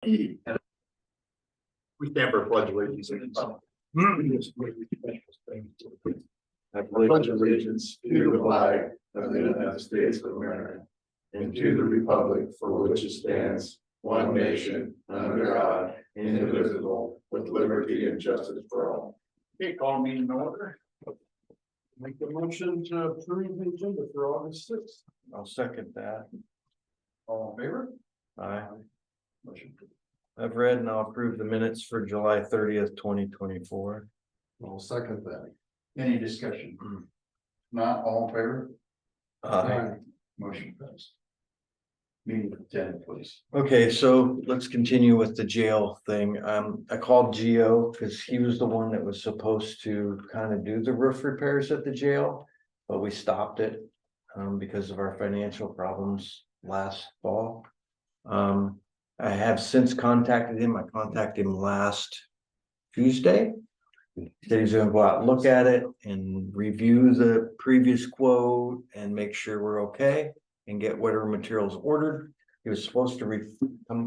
We stand for pledge allegiance. I pledge allegiance to the flag of the United States of America and to the republic for which it stands, one nation, under God, indivisible, with liberty and justice for all. Okay, call meeting in order. Make the motion to approve the agenda for August 6th. I'll second that. All in favor? Aye. Motion. I've read and I'll approve the minutes for July 30th, 2024. I'll second that. Any discussion? Not all in favor? Motion passed. Meeting at 10, please. Okay, so let's continue with the jail thing. I called Gio because he was the one that was supposed to kind of do the roof repairs at the jail, but we stopped it because of our financial problems last fall. I have since contacted him. I contacted him last Tuesday. He said he's gonna go out and look at it and review the previous quote and make sure we're okay and get whatever materials ordered. He was supposed to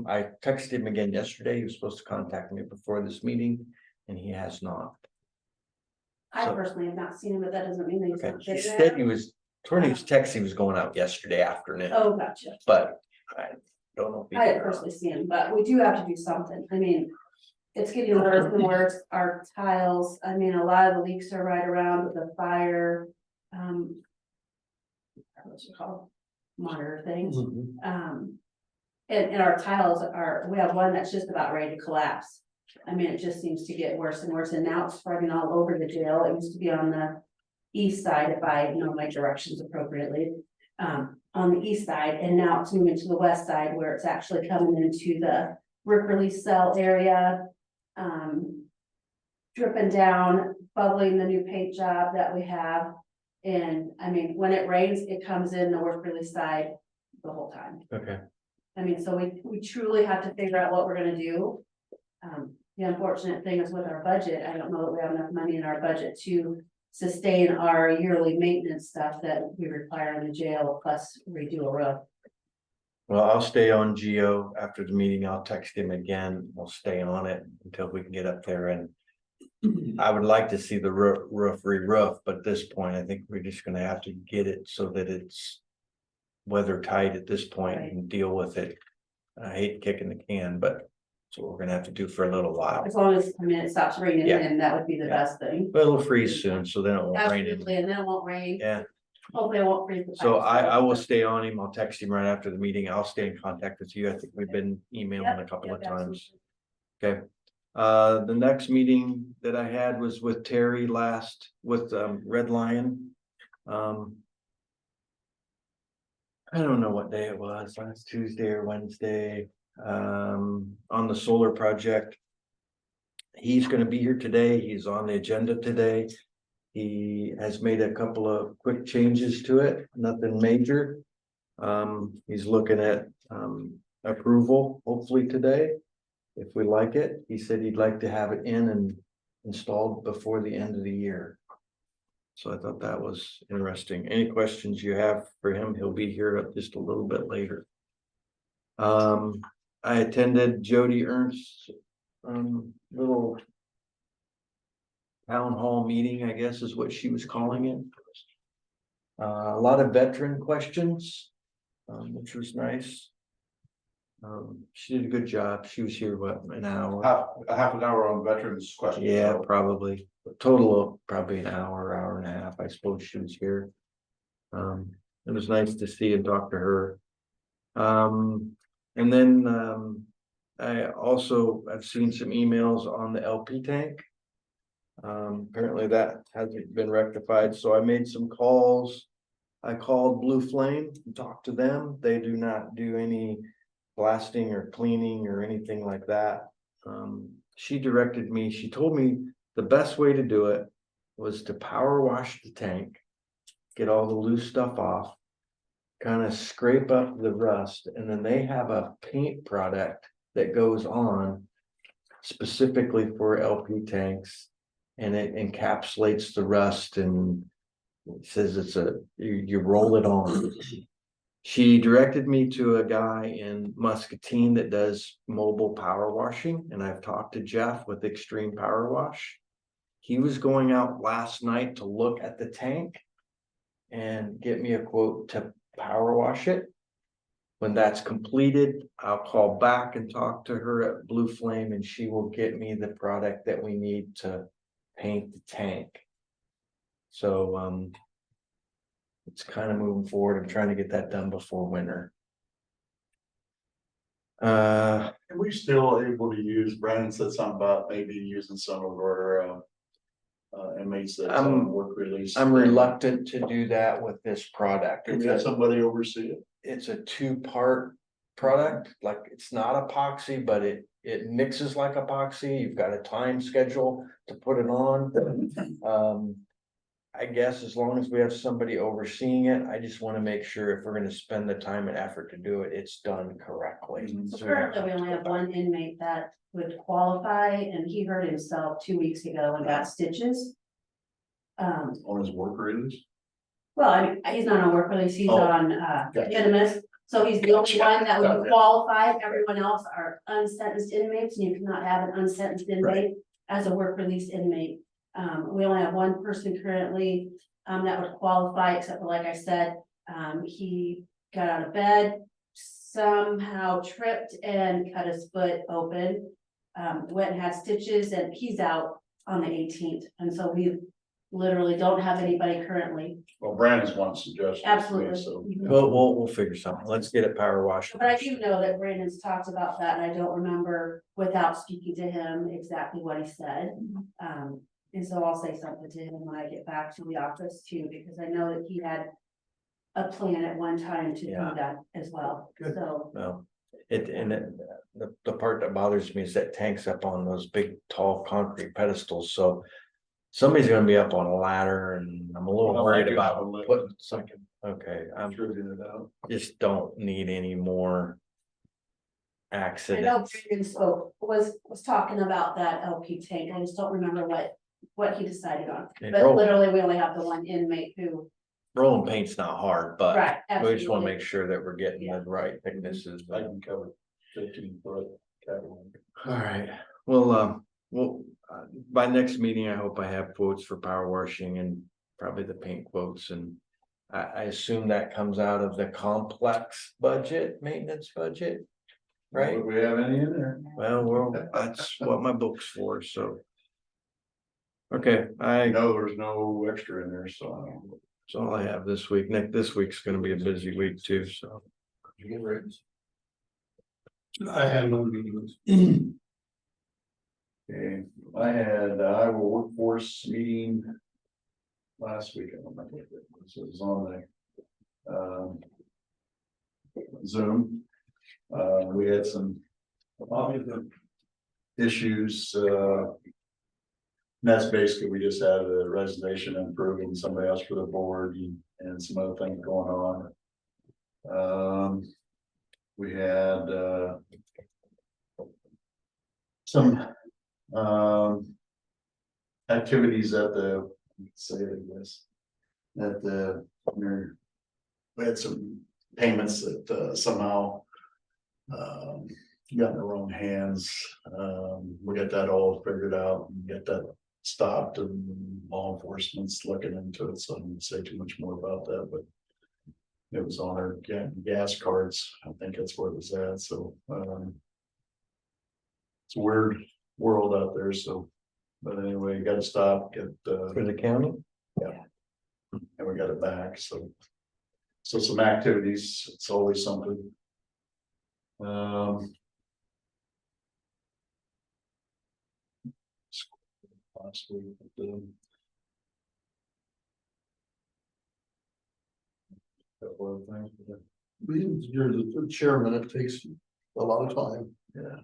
I texted him again yesterday. He was supposed to contact me before this meeting and he has not. I personally have not seen him, but that doesn't mean that he's Okay, not he there. said he was, according to his text, he was going out yesterday afternoon, Oh, gotcha. but I don't know if he I did didn't or not. personally see him, but we do have to do something. I mean, it's getting worse and worse. Our tiles, I mean, a lot of the leaks are right around with the fire. What's it called? Monitor things. And our tiles we have one that's just about ready to collapse. I mean, it just seems to get worse and worse, and now it's spreading all over the jail. It used to be on the east side, if I know my directions appropriately, on the east side, and now it's moving to the west side where it's actually coming into the work release cell area, dripping down, bubbling the new paint job that we have. And I mean, when it rains, it comes in the work release side the whole time. Okay. I mean, so we truly have to figure out what we're gonna do. The unfortunate thing is with our budget, I don't know that we have enough money in our budget to sustain our yearly maintenance stuff that we require in the jail, plus redo a roof. Well, I'll stay on Geo after the meeting. I'll text him again. We'll stay on it until we can get up there, and I would like to see the roof re-roof, but at this point, I think we're just gonna have to get it so that it's weather tight at this point Right. and deal with it. I hate kicking the can, but that's what we're gonna have to do for a little while. As long as, I mean, it stops raining, Yeah. and that would be the Yeah. best thing. But it'll freeze soon, so then it won't rain. Absolutely, and then it won't rain. Yeah, Hopefully it won't freeze. the so pipes. I will stay on him. I'll text him right after the meeting. I'll stay in contact with you. I think we've been emailing Yep, a couple of yep, times. absolutely. Okay. The next meeting that I had was with Terry with Red Lion. I don't know what day it was, last Tuesday or Wednesday, on the solar project. He's gonna be here today. He's on the agenda today. He has made a couple of quick changes to it, nothing major. He's looking at approval, hopefully today. If we like it, he said he'd like to have it in and installed before the end of the year. So I thought that was interesting. Any questions you have for him, he'll be here just a little bit later. I attended Jody Ernst's little town hall meeting, I guess is what she was calling it. A lot of veteran questions, which was nice. She did a good job. She was here, what, an hour? Half an hour on veterans questions. Yeah, probably. A total of probably an hour, hour and a half, I suppose she was here. It was nice to see and talk to her. And then I've seen some emails on the LP tank. Apparently that hasn't been rectified, so I made some calls. I called Blue Flame and talked to them. They do not do any blasting or cleaning or anything like that. She directed me, she told me the best way to do it was to power wash the tank, get all the loose stuff off, kind of scrape up the rust, and then they have a paint product that goes on specifically for LP tanks, and it encapsulates the rust, and it says you roll it on. She directed me to a guy in Muscatine that does mobile power washing, and I've talked to Jeff with Extreme Power Wash. He was going out last night to look at the tank and get me a quote to power wash it. When that's completed, I'll call back and talk to her at Blue Flame, and she will get me the product that we need to paint the tank. So, it's kind of moving forward. I'm trying to get that done before winter. Are we still able to use, Brandon said something about maybe using some of our inmates that's on work release. I'm reluctant to do that with this product. Can we have somebody oversee it? It's a two-part product, like it's not epoxy, but it mixes like epoxy. You've got a time schedule to put it on. I guess as long as we have somebody overseeing it, I just want to make sure if we're gonna spend the time and effort to do it, it's done correctly. So currently, we only have one inmate that would qualify, and he hurt himself 2 weeks ago and got stitches. On his work release? Well, I mean, he's not on work release, he's Oh, on, gotcha. minimus, so he's the only Gotcha. one that would Got it. qualify, everyone else are unsentenced inmates, and you cannot have an unsentenced inmate as a work release inmate. We only have one person currently, that would qualify, except for, like I said, he got out of bed, somehow tripped and cut his foot open. Went and had stitches, and he's out on the 18th, and so we literally don't have anybody currently. Well, Brandon's one suggestion. Absolutely. So We'll figure something. Let's get it power washed. But I do know that Brandon's talked about that, and I don't remember without speaking to him exactly what he said. And so I'll say something to him when I get back to the office too, because I know that he had a plan at one time to do Yeah. that as well, Good. so. No, the part that bothers me is that tank's up on those big, tall concrete pedestals, so. Somebody's gonna be up on a ladder, and I'm a little Well, I worried do about have a lift. putting something, okay, I'm tripping it out. just don't need any more. I know Accidents. Brandon was talking about that LP tank, I just don't remember what he decided on. And But roll- literally, we only have the one inmate who, Rolling paint's not hard, but right, we just wanna absolutely. make sure that we're getting Yeah. the right thicknesses. I can cover 15 foot catwalk. All right, well, by next meeting, I hope I have quotes for power washing and probably the paint quotes, and. I assume that comes out of the complex budget, maintenance budget, right? Do we have any in there? Well, that's what my book's for, so. Okay, No, there's no extra in there, so. that's all I have this week. This week's gonna be a busy week too, so. You get ratings? I had no meetings. Okay, I had Iowa workforce meeting last week. I don't remember if it was on the Zoom. We had some issues. That's basically, we just had a resignation and approving somebody else for the board and some other things going on. We had some activities at the, say it, I guess, at the, we had some payments that somehow got in the wrong hands. We got that all figured out and get that stopped, and law enforcement's looking into it, so I don't say too much more about that, but it was on our gas cards. I think that's where it was at, so it's a weird world out there, so, but anyway, you gotta stop, get For the county? and we got it back, so. So some activities, it's always something. Last week, couple of things, but, You're the chairman, it takes a lot of time. yeah.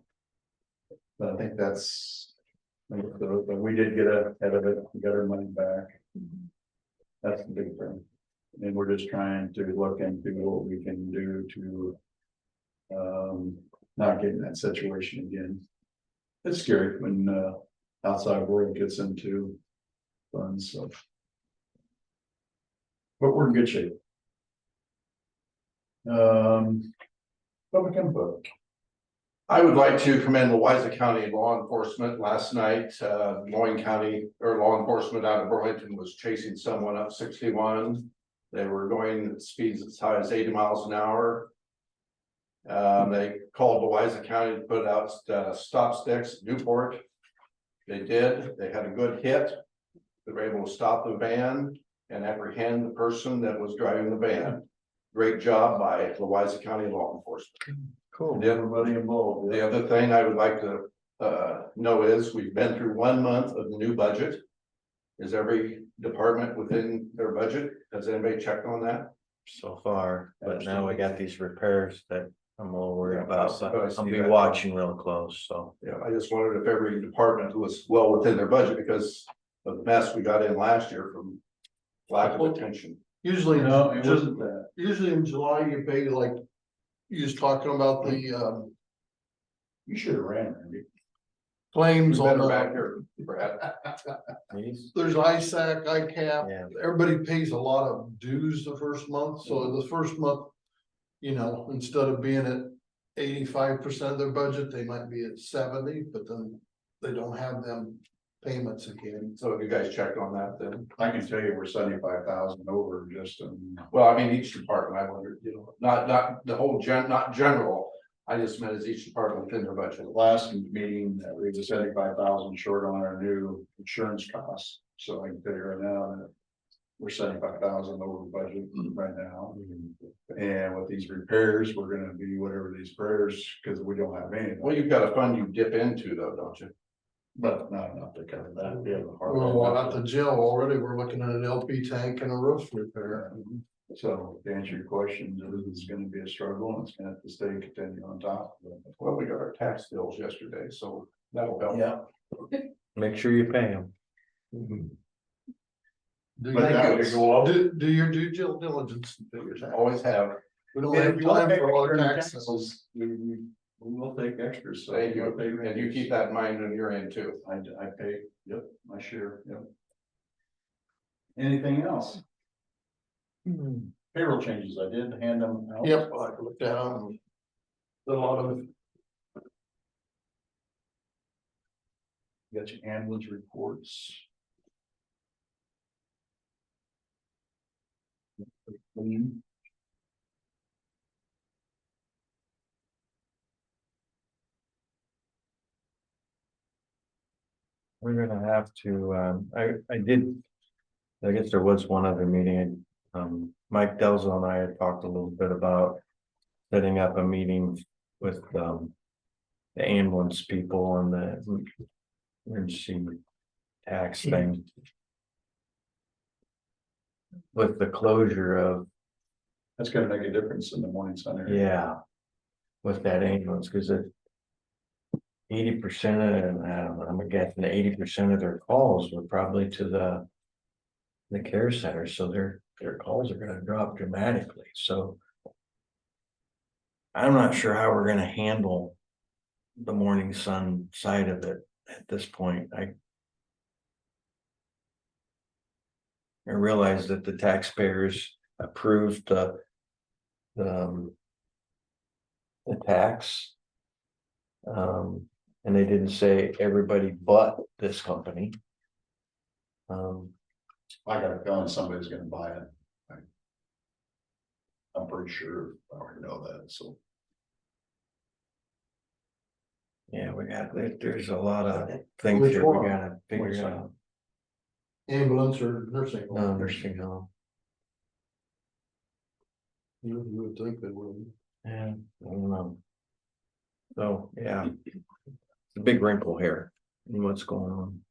But I think that's, but we did get ahead of it, we got our money back. That's the big thing. And we're just trying to look into what we can do to not get in that situation again. It's scary when outside world gets into funds, so. But we're in good shape. Public input. I would like to commend Louisa County law enforcement. Last night, Loing County or law enforcement out of Burlington was chasing someone up 61. They were going at speeds as high as 80 miles an hour. They called Louisa County to put out stop sticks, Newport. They did. They had a good hit. They were able to stop the van and apprehend the person that was driving the van. Great job by Louisa County law enforcement. Cool. Everybody involved. The other thing I would like to know is we've been through 1 month of the new budget. Is every department within their budget? Has anybody checked on that? So far, but now we got these repairs that I'm a little worried Yeah, about, I but see I'll be that. watching real close, so. Yeah, I just wondered if every department was well within their budget because of the mess we got in last year from lack of attention. Usually, No, it wasn't that. usually in July, you pay like, you was talking about the, You should have ran, Randy. claims on Better back the, here, Brad. there's ISAC, ICAP, Yeah. everybody pays a lot of dues the first month, so the first month. You know, instead of being at 85% of their budget, they might be at 70, but then they don't have them payments again. So have you guys checked on that then? I can tell you we're 75,000 over just Well, I mean, each department, I wondered, you know, not the whole not general. I just meant as each department within their budget. last meeting, we were 75,000 short on our new insurance costs. So I can tell you right now that we're 75,000 over budget right now. And with these repairs, we're gonna be whatever these repairs, because we don't have any. Well, you've got a fund you dip into though, don't you? But not enough to cover that. We have a hard. Well, at the jail already, we're looking at an LP tank and a roof repair. So to answer your question, this is gonna be a struggle and it's gonna have to stay continue on top of it. Well, we got our tax bills yesterday, so that'll help. Yeah. Make sure you pay them. Do But that your- would go up. do your due diligence. and figure it out. Always have. We don't have time for all our taxes. We will take extras. So Thank you. we'll pay And you keep that in mind on your end too. I pay, yep, my share, yep. Anything else? Payroll changes, I did hand them out. Yep, I looked at them. A lot of, Got your ambulance reports. We're gonna have to, I did. I guess there was one other meeting, Mike Delzo and I had talked a little bit about. Setting up a meeting with, the ambulance people on the emergency tax thing. With the closure of, That's gonna make a difference in the morning sun area. yeah. With that ambulance, cause it. 80% of, I don't know, I'm guessing 80% of their calls were probably to the. The care center, so their calls are gonna drop dramatically, so. I'm not sure how we're gonna handle. The morning sun side of it at this point, I realize that the taxpayers approved the tax. And they didn't say everybody but this company. I got a feeling somebody's gonna buy it. I'm pretty sure, I already know that, so. Yeah, there's a lot of things Which that we one? gotta Which figure one? out. ambulance or nursing home. No, nursing home, You would think they would. yeah, I don't know. So, yeah. It's a big wrinkle here in what's going on.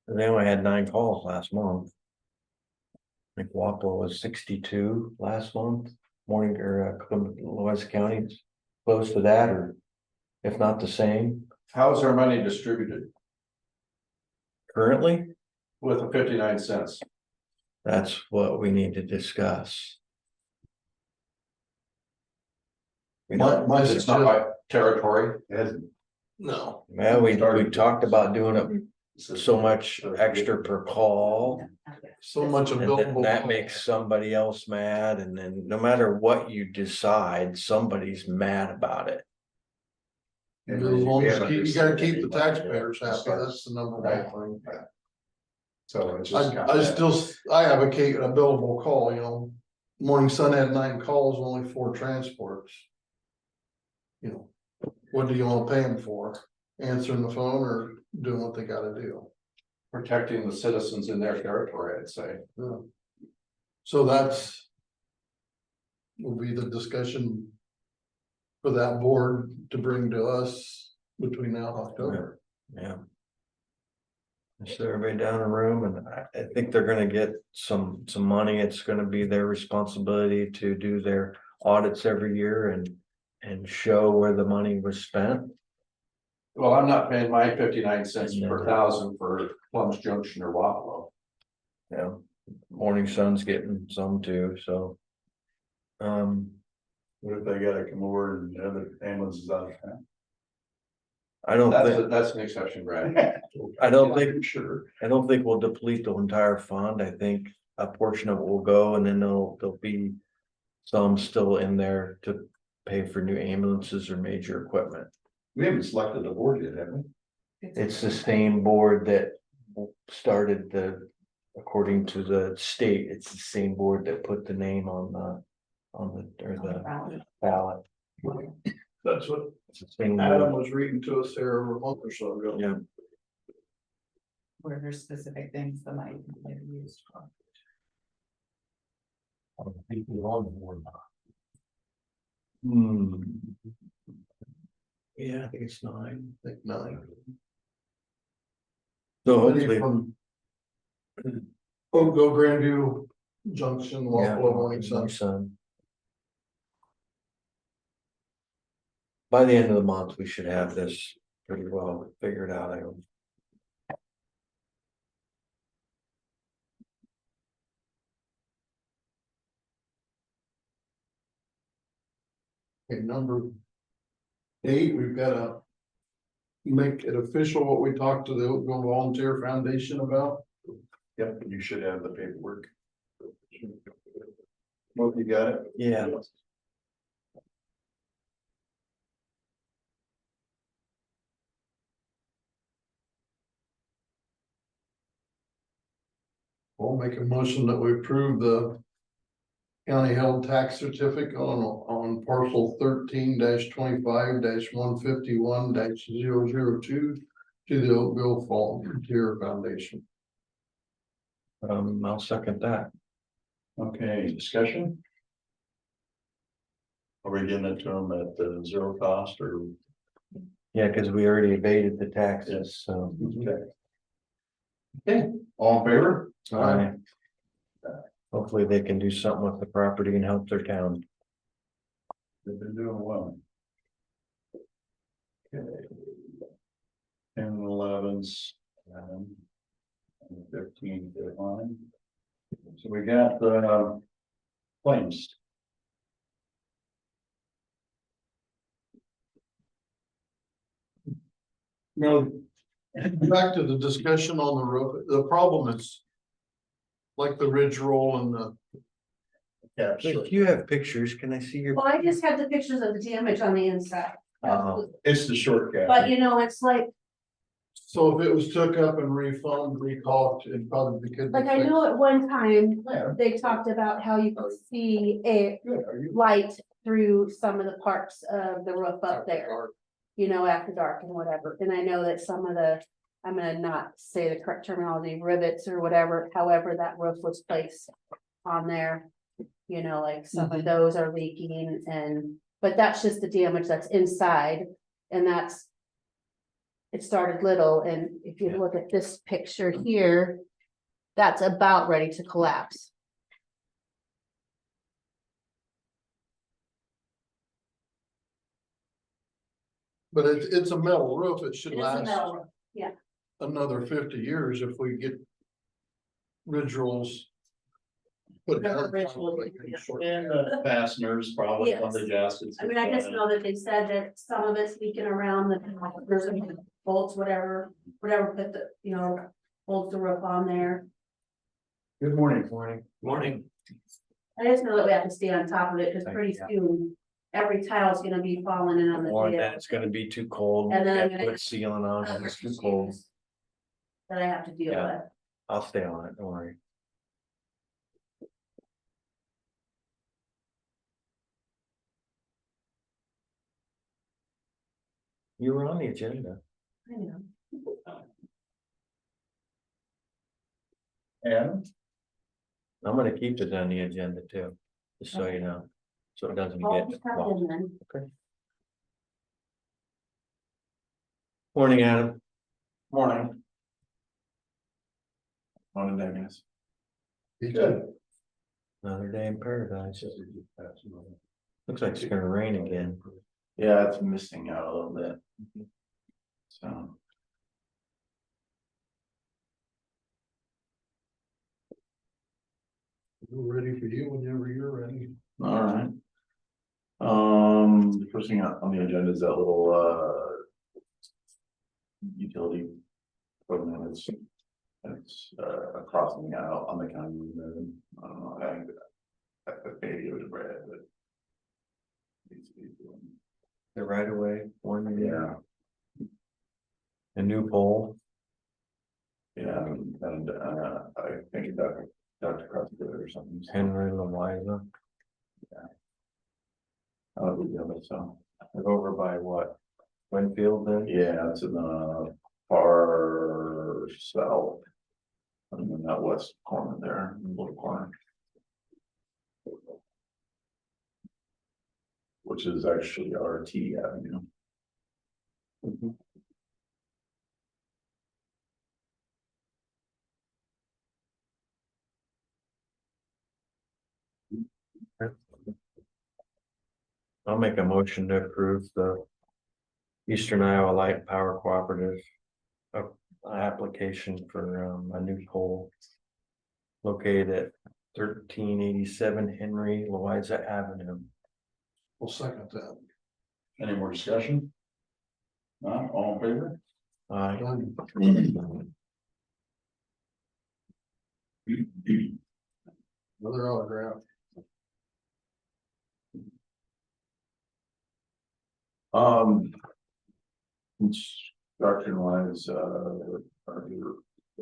They only had 9 calls last month. I think Waco was 62 last month, morning or Louisa County, it's close to that, or if not the same How's our money distributed currently. with the 59 cents? That's what we need to discuss. We don't, My It's not by territory. It hasn't. No, well, we talked about doing it so much extra per call. So much And then available. that makes somebody else mad, and then no matter what you decide, somebody's mad about it. As long as you gotta keep the taxpayers happy, that's the number one thing. So it's just. I advocate a billable call, you know, Morning Sun had 9 calls, only 4 transports. You know, what do you wanna pay them for? Answering the phone or doing what they gotta do? Protecting the citizens in their territory, I'd say. Yeah. So that's. Will be the discussion. For that board to bring to us between now and October. Yeah. Just everybody down in the room, and I think they're gonna get some money. It's gonna be their responsibility to do their audits every year and show where the money was spent. Well, I'm not paying my 59 cents per thousand for Plums Junction or Wapello. Yeah, Morning Sun's getting some too, so. What if they gotta come over and the other ambulance is out of town? I don't think, That's an exception, Brad. I don't think, Sure. I don't think we'll deplete the entire fund. I think a portion of it will go, and then there'll be some still in there to pay for new ambulances or major equipment. We haven't selected the board yet, have we? It's the same board that started according to the state, it's the same board that put the name on the ballot. That's what It's the same Adam board. was reading to us there a month or so ago. Yeah, Where there's specific things that might be used for. hmm. Yeah, I think it's 9. I think 9. So Somebody hopefully, from Oakville, Grandview Junction, yeah, Wapello, Morning Sun. Morning Sun. By the end of the month, we should have this pretty well figured out, I hope. Okay, number 8, we've got to make it official what we talked to the Oakville Volunteer Foundation about. Yep, you should have the paperwork. Well, you got it? Yeah. We'll make a motion that we approve the county held tax certificate on parcel 13-25-151-002 to the Oakville Volunteer Foundation. I'll second that. Okay, discussion? Are we getting it to them at zero cost or? Yeah, because we already abated the taxes, so. Okay, all in favor? Aye. Hopefully they can do something with the property and help their town. They've been doing well. Okay. 10 and 11's, 15 deadline. So we got the claims. No, back to the discussion on the roof, the problem is. Like the ridge roll and the. Yeah, If you have pictures, can I see your? Well, I just have the pictures of the damage on the inside. It's the short gap. But you know, it's like, So if it was took up and refunded, recalled, it probably could. be I fixed. know at one time, Yeah. they talked about how you could see a Good, are you? light through some of the parts of the roof up there. You know, after dark and whatever, and I know that some of the, I'm gonna not say the correct terminology, rivets or whatever, however that roof was placed on there. You know, like some of those are leaking but that's just the damage that's inside, and that's. It started little, and if you look at this picture here, that's about ready to collapse. But it's a metal roof, it should It is a last metal roof, yeah. another 50 years if we get. Ridge rolls. Put down. Ridge rolls, And the fasteners probably on the jackets. I mean, I just know that they said that some of it's leaking around the, there's a bolts, whatever, put the, bolts the roof on there. Good morning. Morning. I just know that we have to stay on top of it, because pretty Yeah. soon, every tile's gonna be falling in on the Or then jail. it's gonna be too cold. And then I'm Can't gonna- put ceiling on, when Other it's too cold. issues that I have to deal Yeah. with. I'll stay on it, don't worry. You were on the agenda. I know. And I'm gonna keep it on the agenda too, just so you know, so it doesn't I'll get just come lost. in then. Morning, Adam. Morning. Morning, Dennis. Good. Another day in paradise. Looks like it's gonna rain again. Yeah, it's missing out a little bit. So. We're ready for you whenever you're ready. All right. The first thing on the agenda is that little utility equipment. It's crossing out on the county road. I don't know, I maybe it was red, but. The right away, one, Yeah, a new pole. yeah, and I think it ducked across the road or something. Henry Louisa. I don't think of it, so. Over by what? Winfield then? Yeah, it's in the far south. And then that west corner there, little corner. Which is actually RT Avenue. I'll make a motion to approve the Eastern Iowa Light Power Cooperative. Application for a new pole. Located at 1387 Henry Louisa Avenue. We'll second that. any more discussion? Not all in favor? Done. Another autograph. Construction wise, or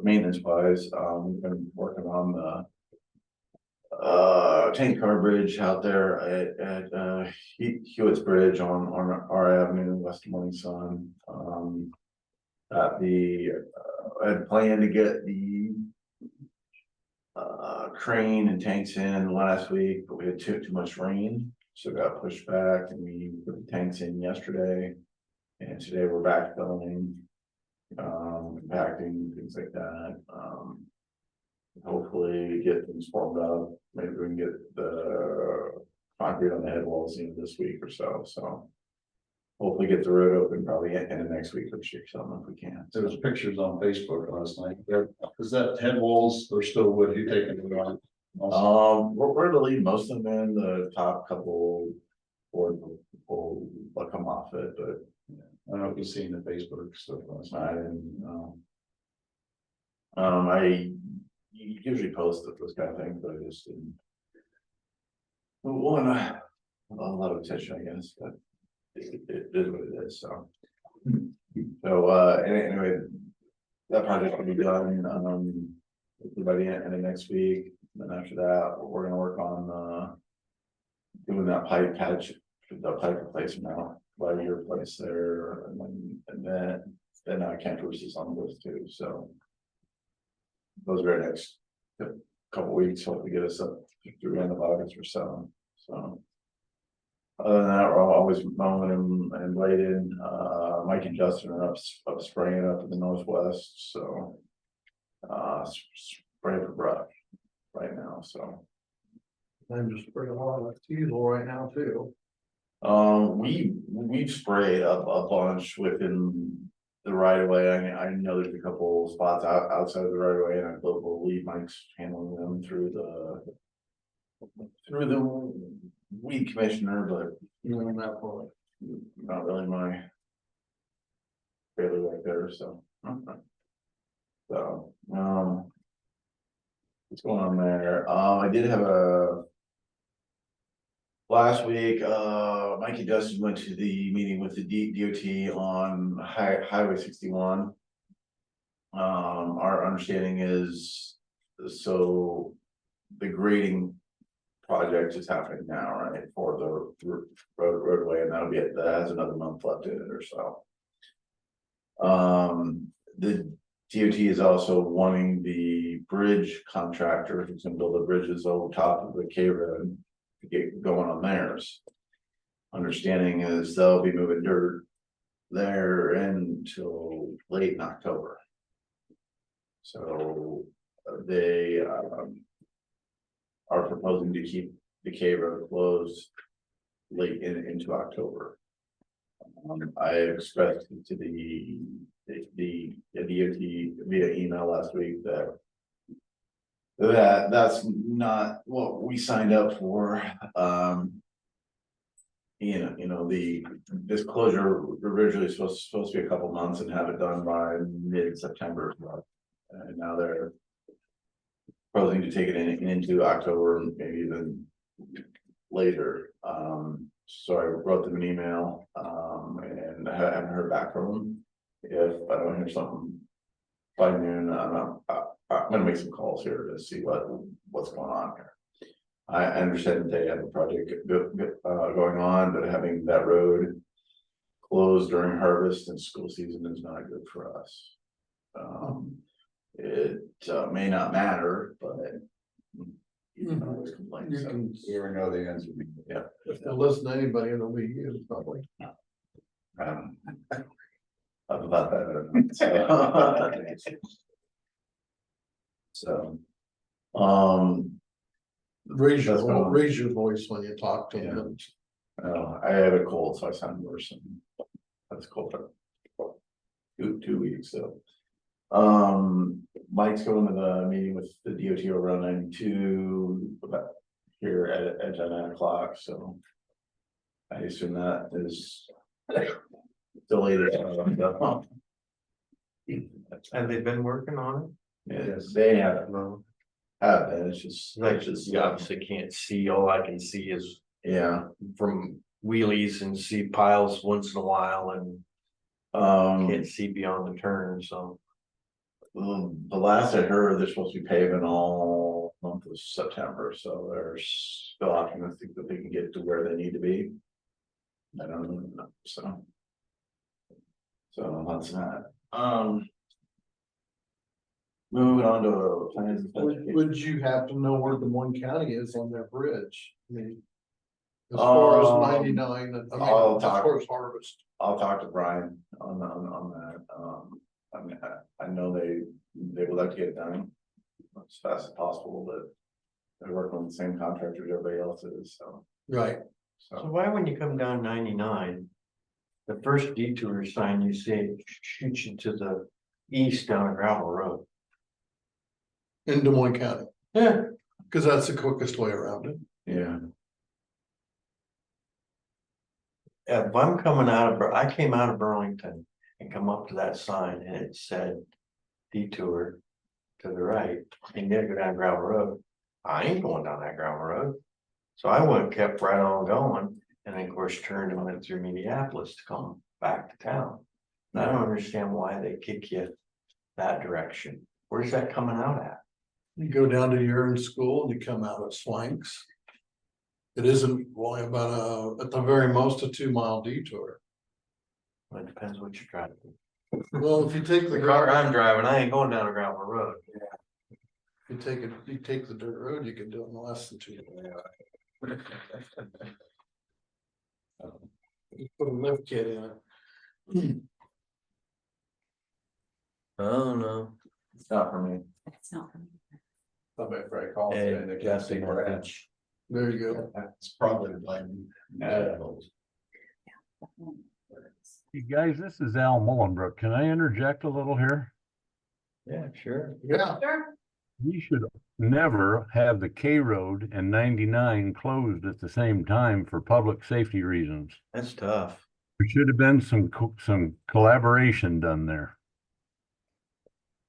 maintenance wise, we've been working on the tank car bridge out there at Hewitt's Bridge on our avenue, west of Morning Sun. I had planned to get the crane and tanks in last week, but we had too much rain, so it got pushed back, and we put the tanks in yesterday. And today we're backfilling, compacting, things like that. Hopefully get things formed up. Maybe we can get the concrete on the head walls in this week or so. So hopefully get the road open probably in the next week or something if we can. There was pictures on Facebook last night. Is that head walls or still wood you taking it on? We're to leave most of them in. The top couple board will come off it, but I don't know if you've seen the Facebook stuff last I night. didn't know. I usually post those kind of things, but I just didn't. One, a lot of attention, I guess, but it is what it is, so. So, anyway, that project will be done, by the end of next week. Then after that, we're gonna work on, doing that pipe patch, the pipe replacement out by your place there, and then Campers is on the list too, so. Those are our next couple weeks, hopefully get us up through the end of August or so. Other than that, we're always mowing and blading. Mike and Justin are up spraying up in the northwest, so. Spraying for brush right now, so. I'm just spraying a lot of diesel right now too. We've sprayed a bunch within the right of way. I know there's a couple spots outside of the right of way, and I believe Mike's handling them through the weed commissioner, but You know, that part. not really my fairly right there, so. So, what's going on there? I did have a. Last week, Mikey Dustin went to the meeting with the DOT on Highway 61. Our understanding is, so the grading project is happening now, right, for the roadway, and that'll be it, that has another month left in it or so. The DOT is also wanting the bridge contractor who's gonna build the bridges over top of the K road to get going on theirs. Understanding is they'll be moving dirt there until late in October. So they are proposing to keep the K road closed late into October. I expressed to the DOT via email last week that's not what we signed up for. This closure originally supposed to be a couple months and have it done by mid-September. And now they're proposing to take it into October and maybe even later. So I wrote them an email, and I haven't heard back from them. If I don't hear something by noon, I'm gonna make some calls here to see what's going on here. I understand that they have a project going on, but having that road closed during harvest and school season is not good for us. It may not matter, but you can always complain. You So, can, You never know the answer. yeah. if you listen to anybody, it'll be you, probably. About that. I don't know. So, Raise That's going on. raise your voice when you talk to them. I have a cold, so I sound worse. And that's cold for 2 weeks, so. Mike's going to the meeting with the DOT over on 92 about here at 9 o'clock, so. I assume that is delayed. Have they been working on Yes, they have, it? No. it's just, Like, you obviously can't see, all I can see is yeah. from wheelies and see piles once in a while and can't see beyond the turn, so. The last I heard, they're supposed to be paving all month of September, so they're still optimistic that they can get to where they need to be. I don't know, so. So that's that. Moving on to plans and specifications. Would you have to know where Des Moines County is on their bridge? I mean. As far as 99, I mean, I'll as talk- far as harvest. I'll talk to Brian on that. I mean, I know they would like to get it done as fast as possible, but they're working with the same contractors everybody else is, so. Right. So why when you come down 99, the first detour sign you see shoots you to the east down a gravel road? In Des Moines County, Yeah. because that's the quickest way around it. Yeah. If I'm coming out of, I came out of Burlington and come up to that sign and it said detour to the right, and then go down gravel road. I ain't going down that gravel road. So I went, kept right on going, and then of course turned and went through Minneapolis to come back to town. And I don't understand why they kick you that direction. Where's that coming out at? You go down to Urine School and you come out at Swanks. It isn't only about at the very most a 2-mile detour. Well, it depends what you're driving. Well, if you take The car I'm driving, I ain't going down a gravel road. you take the dirt road, you can do it in less than 2 miles. You put a lift kit in it. Oh, no. It's not for me. It's not for me. Somebody probably calls Hey, and they can't Jesse, see where nothing. it's. There you go. That's probably the blame. Hey guys, this is Al Mullenbrook. Can I interject a little here? Yeah, sure. Yeah. Sure. We should never have the K Road and 99 closed at the same time for public safety reasons. That's tough. There should have been some collaboration done there.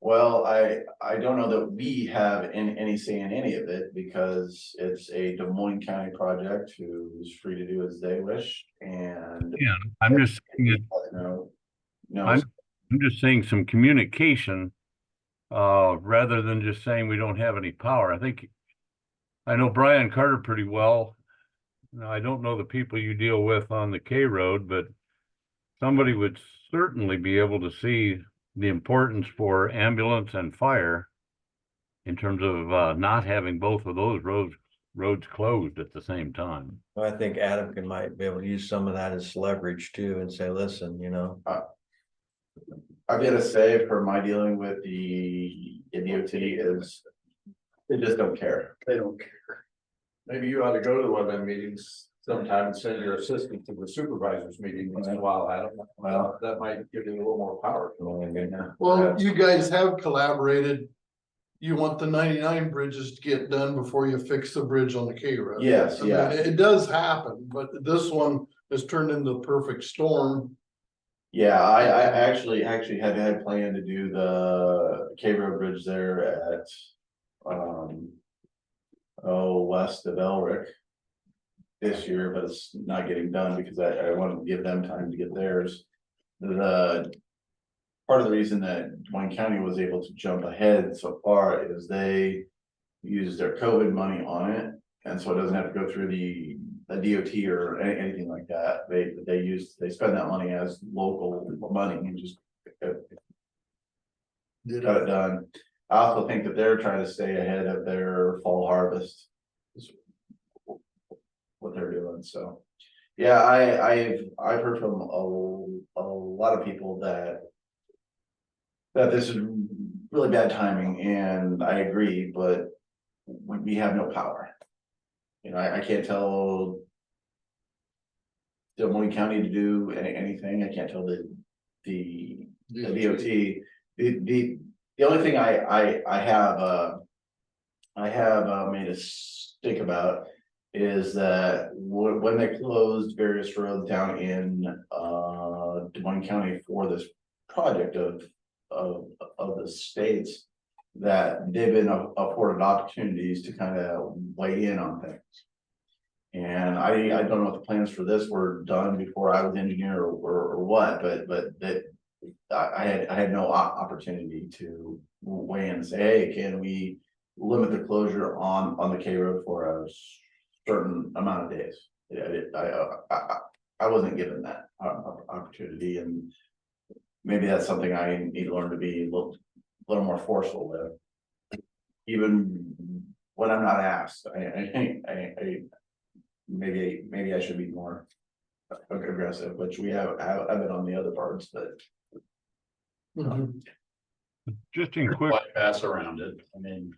Well, I don't know that we have any say in any of it because it's a Des Moines County project who's free to do as they wish and. Yeah, I'm just saying No, no, I'm just saying some communication, rather than just saying we don't have any power. I know Brian Carter pretty well. Now, I don't know the people you deal with on the K Road, but somebody would certainly be able to see the importance for ambulance and fire in terms of not having both of those roads closed at the same time. I think Adam might be able to use some of that as leverage too and say, listen, you know. I've got to say for my dealing with the DOT is they just don't care. They don't care. Maybe you ought to go to one of them meetings sometime and send your assistant to the supervisors meeting once in a while, Adam. Well, that might give you a little more power. Well, you guys have collaborated. You want the 99 bridges to get done before you fix the bridge on the K Road. Yes, I mean, yeah. it does happen, but this one has turned into the perfect storm. Yeah, I actually had planned to do the K Road Bridge there at west of Elric this year, but it's not getting done because I wanted to give them time to get theirs. The part of the reason that Des Moines County was able to jump ahead so far is they used their COVID money on it, and so it doesn't have to go through the DOT or anything like that. They spend that money as local money and just got it done. I also think that they're trying to stay ahead of their fall harvest. Is what they're doing. So yeah, I've heard from a lot of people that this is really bad timing, and I agree, but we have no power. You know, I can't tell Des Moines County to do anything. I can't tell the DOT. The only thing I have made a stick about is that when they closed various roads down in Des Moines County for this project of the states, that they've been afforded opportunities to kind of weigh in on things. And I don't know if the plans for this were done before I was engineer or what, but that I had no opportunity to weigh in and say, hey, can we limit the closure on the K Road for a certain amount of days? I wasn't given that opportunity, and maybe that's something I need to learn to be a little more forceful with, even when I'm not asked. Maybe I should be more aggressive, which we have been on the other parts, but. Just in quick, Like pass around it. I mean,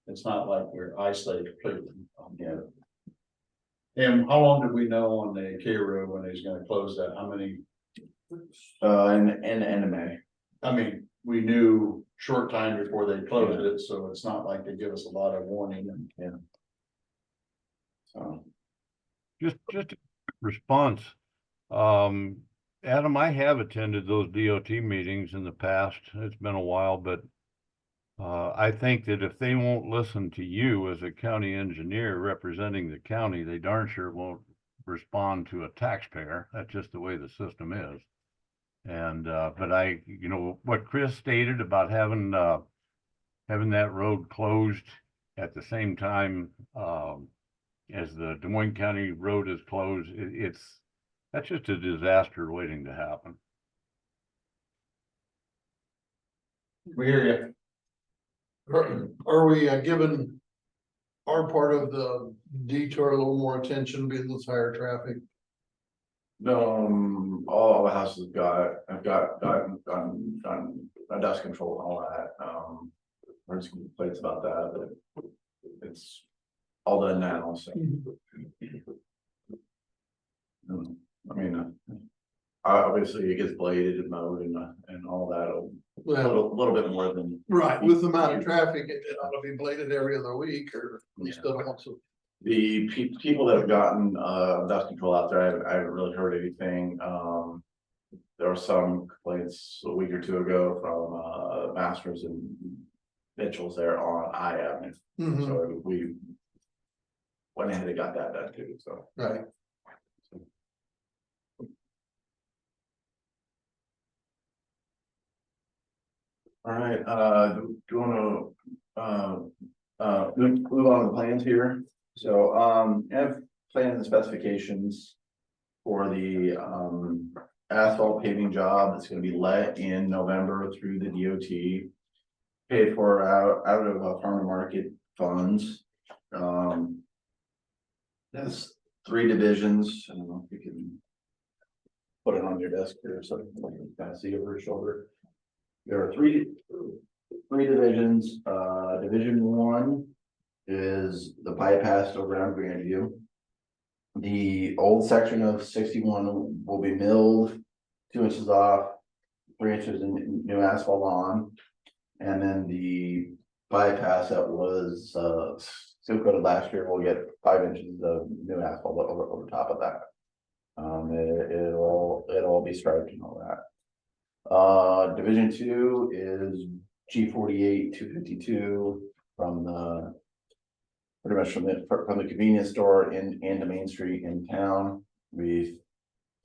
it's not like we're isolated completely. Yeah. And how long did we know on the K Road when he's gonna close that? How many? In May. I mean, we knew short time before they closed it, so it's not like they give us a lot of warning and. Yeah. So. just a quick response. Adam, I have attended those DOT meetings in the past. It's been a while, but I think that if they won't listen to you as a county engineer representing the county, they darn sure won't respond to a taxpayer. That's just the way the system is. And but you know what Chris stated about having that road closed at the same time as the Des Moines County road is closed, that's just a disaster waiting to happen. We hear you. Are we giving our part of the detour a little more attention, being this higher traffic? All the houses have got dust control and all that. There's some complaints about that, but it's all done now, so. I mean, obviously it gets bladed and mowed and all that, a little bit more than. Right, with the amount of traffic, it ought to be bladed every other week or instead of once The people that have gotten, dust control out there, I haven't really heard anything, there were some complaints a week or two ago from, Masters and Mitchell's there on I Avenue, Mhm, so we went ahead and got that done too, so. right, All right, do you wanna, move on to the plans here? So, I have plans and specifications for the, asphalt paving job that's gonna be let in November through the DOT. Paid for out of farm to market funds. There's 3 divisions, I don't know if you can. Put it on your desk here, so you can kind of see over your shoulder. There are three divisions, division 1 is the bypass around Grandview. The old section of 61 will be milled 2 inches off, 3 inches in new asphalt on. And then the bypass that was seal coated last year will get 5 inches of new asphalt over top of that. It'll all be striped and all that. Division 2 is G48 252 from the pretty much from the convenience store into Main Street in town. We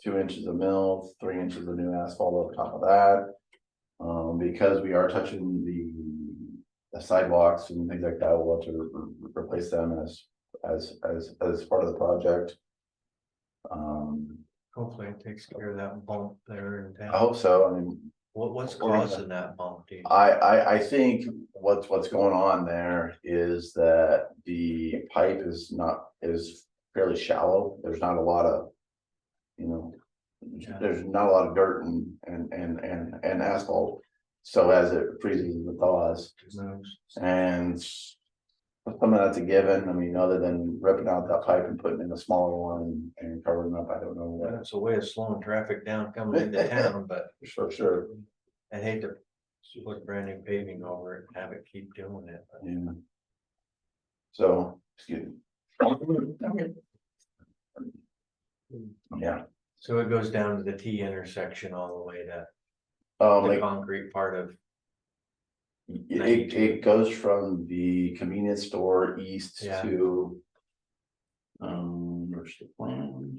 2 inches of mill, 3 inches of new asphalt over top of that. Because we are touching the sidewalks and things like that, we'll have to replace them as part of the project. Hopefully it takes care of that bump there in I town. hope so. I mean, What's we're gonna- causing that bump, do you? I think what's going on there is that the pipe is fairly shallow. There's not a lot of, there's not a lot of dirt and asphalt. So as it freezes and thaws, and some of that's a given. I mean, other than ripping out that pipe and putting in a smaller one and covering up, I don't know what. That's a way of slowing traffic down coming into town, but Sure. I hate to put brand new paving over it and have it keep doing it. but- Yeah. So, excuse me. Yeah, So it goes down to the T intersection all the way to the like, concrete part of, it goes from the convenience store east Yeah. to. Where's the plan?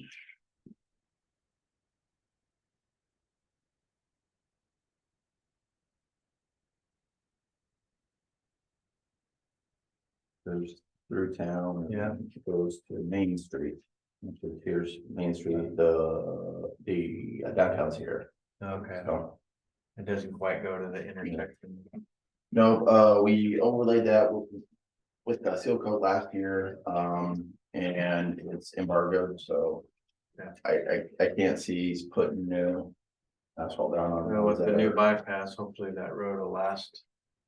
Goes through town. and Yeah. Goes to Main Street. Which is here's Main Street, the downtown's here, okay, so. it doesn't quite go to the intersection. No, we overlaid that with the seal coat last year, and it's embargoed, so. Yeah. I can't see he's putting new asphalt down on. Well, with the that new are- bypass, hopefully that road will last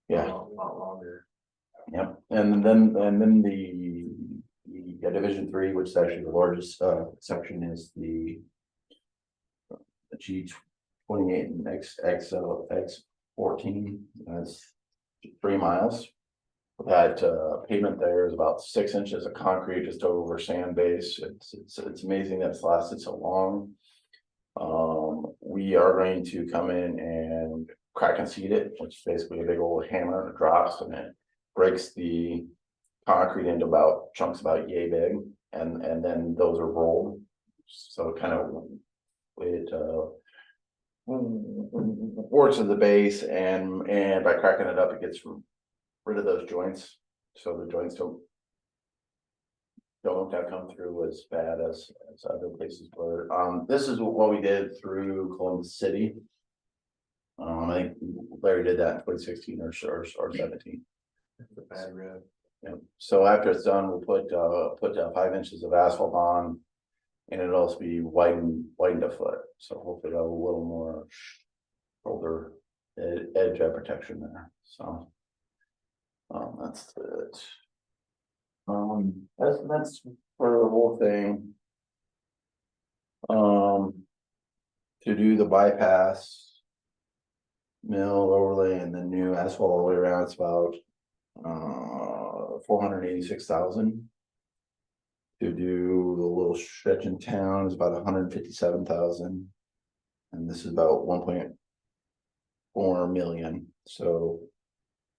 a Yeah, lot longer. yep, and then the Division 3, which is actually the largest section, is the G28 and X14, that's 3 miles. That pavement there is about 6 inches of concrete just over sand base. It's amazing that it's lasted so long. We are going to come in and crack and seed it, which is basically a big old hammer that drops and it breaks the concrete into about chunks about yay big, and then those are rolled. So kind of it works at the base, and by cracking it up, it gets rid of those joints, so the joints don't have come through as bad as other places were. This is what we did through Columbus City. I think Larry did that in 2016 or 17. It's a bad road. Yeah, so after it's done, we'll put 5 inches of asphalt on. And it'll also be widened a foot, so hopefully have a little more shoulder edge protection there, so. That's it. That's for the whole thing. To do the bypass. Mill overlay and the new asphalt all the way around, it's about 486,000. To do the little stretch in town is about 157,000. And this is about 1.4 million, so.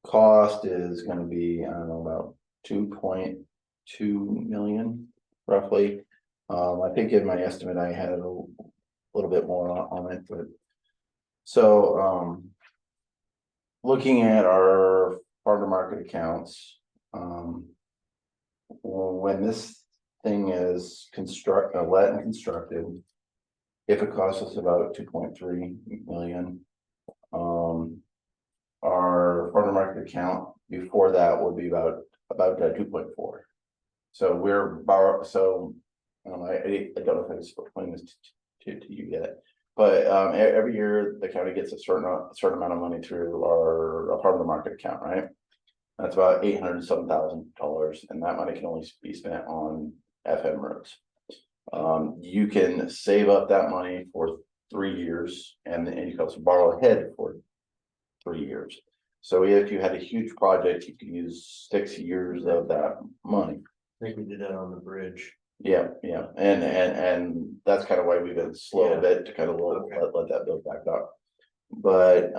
Cost is gonna be, I don't know, about 2.2 million roughly. I think in my estimate, I had a little bit more on it, but. So, looking at our farmer market accounts, when this thing is let and constructed. If it costs us about 2.3 million. Our farmer market account before that would be about 2.4. So I don't know if I was explaining this to you yet. But every year the county gets a certain amount of money through our farmer market account, right? That's about $807,000, and that money can only be spent on FM roads. You can save up that money for 3 years, and you can also borrow ahead for 3 years. So if you had a huge project, you can use 6 years of that money. I think we did that on the bridge. Yeah, and that's kind of why we've been slow a bit to kind of let that build back up. But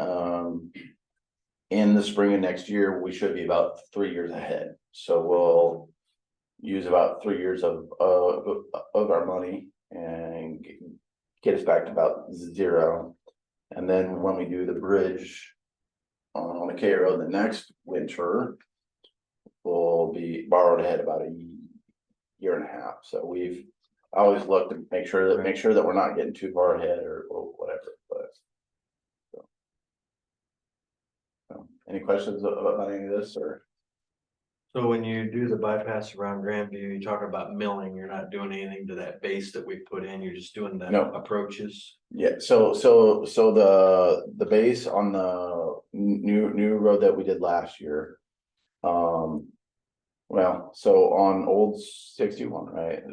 in the spring of next year, we should be about 3 years ahead. So we'll use about 3 years of our money and get us back to about 0. And then when we do the bridge on the K Road the next winter, we'll be borrowed ahead about a year and a half. So we've always looked to make sure that we're not getting too far ahead or whatever. But so, any questions about any of this or? So when you do the bypass around Grandview, you talk about milling, you're not doing anything to that base that we put in, you're just doing the approaches. Yeah, so the base on the new road that we did last year. Well, so on old 61, right?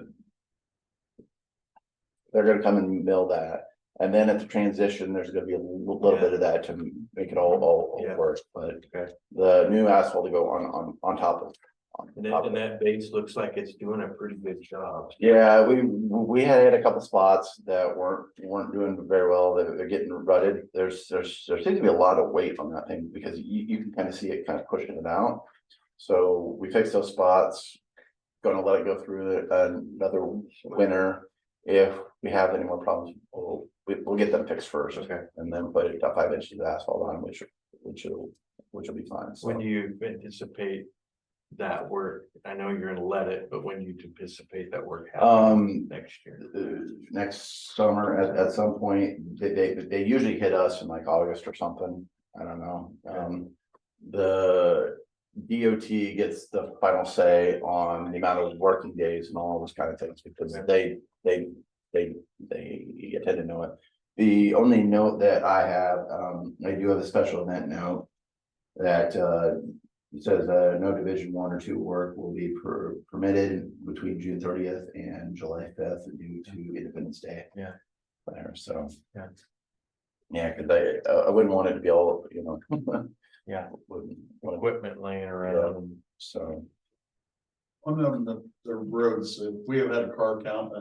They're gonna come and mill that, and then at the transition, there's gonna be a little bit of that to make it all work, but the new asphalt to go on top of. And that base looks like it's doing a pretty good job. Yeah, we had a couple spots that weren't doing very well. They're getting rutted. There seems to be a lot of weight on that thing because you can kind of see it kind of pushing it out. So we fixed those spots. Gonna let it go through another winter. If we have any more problems, we'll get them fixed first. Okay. And then put 5 inches of asphalt on, which will be fine. So. When do you anticipate that work? I know you're gonna let it, but when do you anticipate that work happening next year? Next summer at some point, they usually hit us in like August or something. I don't know. The DOT gets the final say on the amount of working days and all those kind of things because they tend to know it. The only note that I have, I do have a special event note that it says no division 1 or 2 work will be permitted between June 30th and July 5th due to Independence Day. Yeah. There, so yeah, because I wouldn't want it to be all yeah, equipment laying around. So On the roads, if we have had a car count,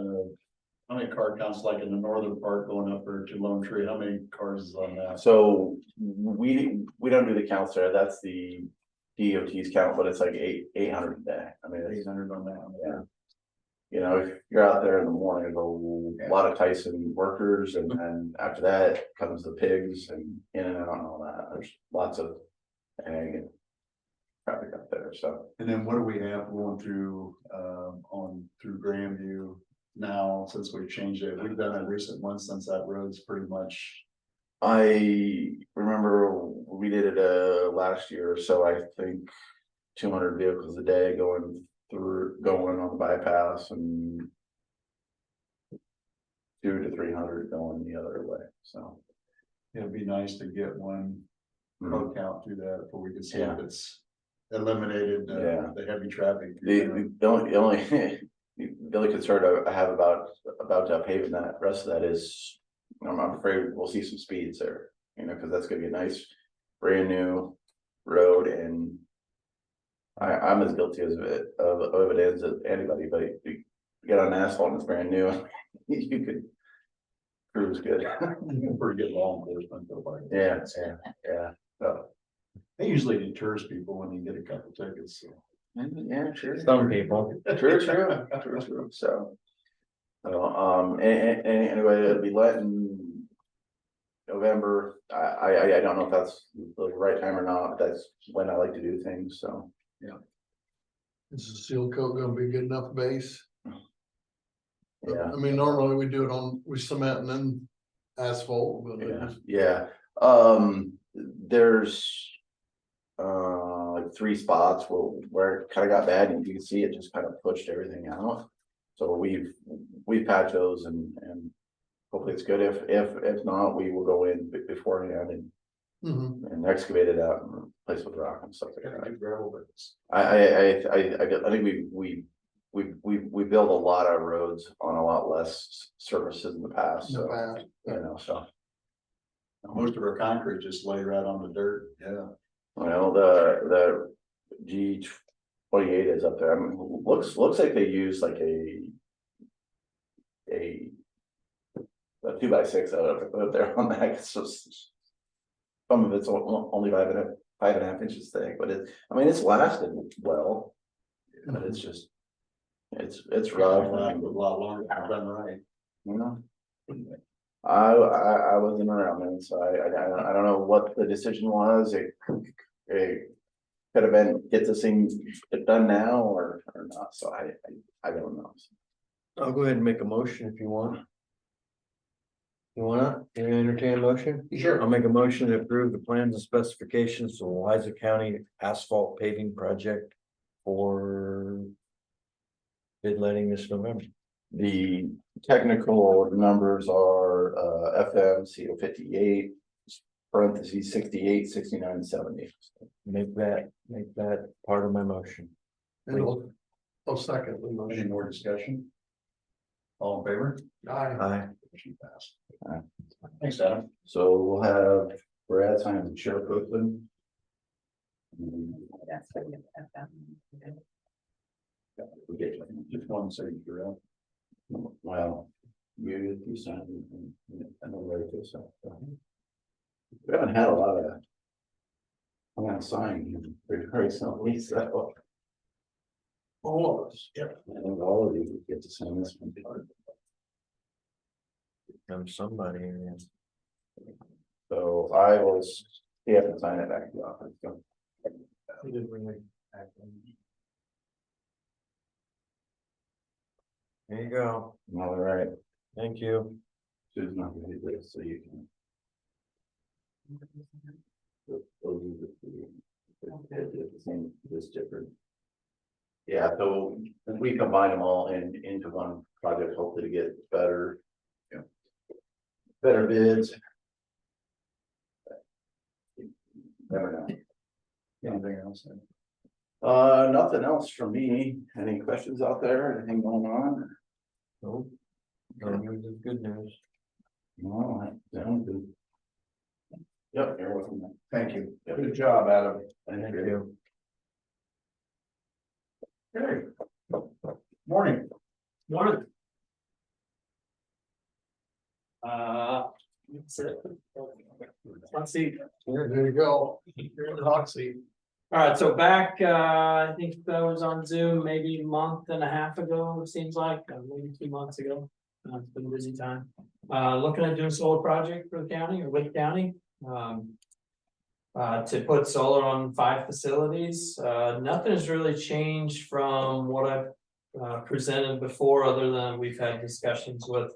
how many car counts like in the northern part going up there to Lone Tree? How many cars is on that? So we don't do the counts there. That's the DOT's count, but it's like 800 a day. I mean, it's 800 on that. Yeah. You know, if you're out there in the morning, there's a lot of Tyson workers, and then after that comes the pigs and in and out and all that. There's lots of traffic up there. So, And then what do we have going through through Grandview now since we've changed it? We've done a recent one since that road's pretty much. I remember we did it last year, so I think 200 vehicles a day going on the bypass and 200 to 300 going the other way. So It'd be nice to get one road count through that before we can see Yeah. if it's eliminated the heavy traffic. The only concern I have about paving that rest of that is I'm afraid we'll see some speeds there, you know, because that's gonna be a nice brand new road, and I'm as guilty of it as anybody, but get on asphalt and it's brand new, you could cruise good. Pretty good law enforcement. though, by the way. Yeah. So, It usually deters people when you get a couple tickets, so. yeah, sure. Some people. True. So. Anyway, it'll be let in November. I don't know if that's the right time or not, but that's when I like to do things, so. Is the seal coat gonna be good enough base? Yeah. I mean, normally we do it we cement and then asphalt, but Yeah, there's. Like 3 spots where it kind of got bad and you can see it just kind of pushed everything out. So we've patched those and hopefully it's good. If not, we will go in beforehand and. Mhm. And excavate it out and replace with rock and stuff like that. Gravel, but it's. I think we build a lot of roads on a lot less surfaces in the past, in the so, past. you know, so. Most of our concrete just lay right on the dirt, yeah. Well, the G28 is up there. I mean, looks like they use like a 2x6 out there on that. It's just, some of it's only 5.5 inches thick, but it's lasted well, but it's just, it's rough. A lot longer if done right. You know, I wasn't around then, so I don't know what the decision was. It could have been get this thing done now or not, so I don't know. I'll go ahead and make a motion if you want. You entertain a motion? Sure. I'll make a motion to approve the plans and specifications of Louisa County asphalt paving project for bid letting this November. The technical numbers are FM CO 58 parentheses 68, 69, 70. Make that part of my motion. And I'll second the Any motion. more discussion? All in favor? Aye. Motion passed. Aye. Thanks, Adam. So we'll have Brad sign the chair person. That's what we have done. We get Just one signature, right? well, you sign and then ready to sign. We haven't had a lot of. I'm gonna sign very recently, so. All of us. I think all of you get to sign this one. I'm somebody in there. So I will, you have to sign it back to the office. So. There you go. All right, Thank you. Susan, not gonna do this, so you can. Those are the same, just different. Yeah, so we combine them all into one project, hopefully to get better. Yeah. Better bids. Never know. Anything else? Nothing else from me. Any questions out there? Anything going on? Nope. No news is good news. No, that sounds good. Yep, you're welcome. Thank you. Yep. Good job, Adam. Thank you. Okay. Morning. Morning. That's it. Let's see. There you go. You're in the hot seat. All right, so back, I think that was on Zoom maybe a month and a half ago, it seems like, maybe 2 months ago. It's been a busy time. Looking at doing a solar project for the county or with the county. To put solar on 5 facilities. Nothing has really changed from what I've presented before, other than we've had discussions with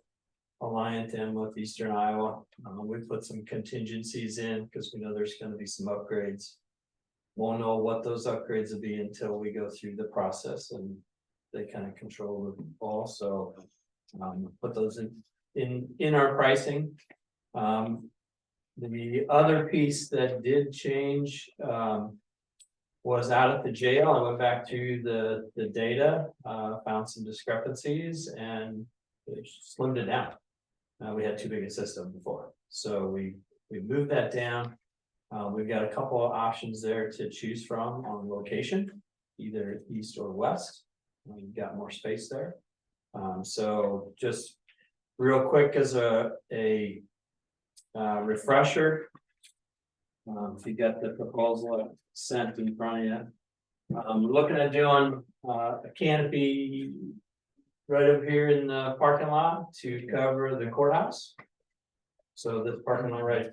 Alliant and with Eastern Iowa. We put some contingencies in because we know there's going to be some upgrades. Won't know what those upgrades will be until we go through the process and they kind of control the ball. So put those in our pricing. The other piece that did change was out at the jail. I went back to the data, found some discrepancies and slimmed it down. We had too big a system before, so we moved that down. We've got a couple of options there to choose from on location, either east or west. We've got more space there. So just real quick as a refresher. If you got the proposal sent in front of you. We're looking at doing a canopy right over here in the parking lot to cover the courthouse. So this parking lot right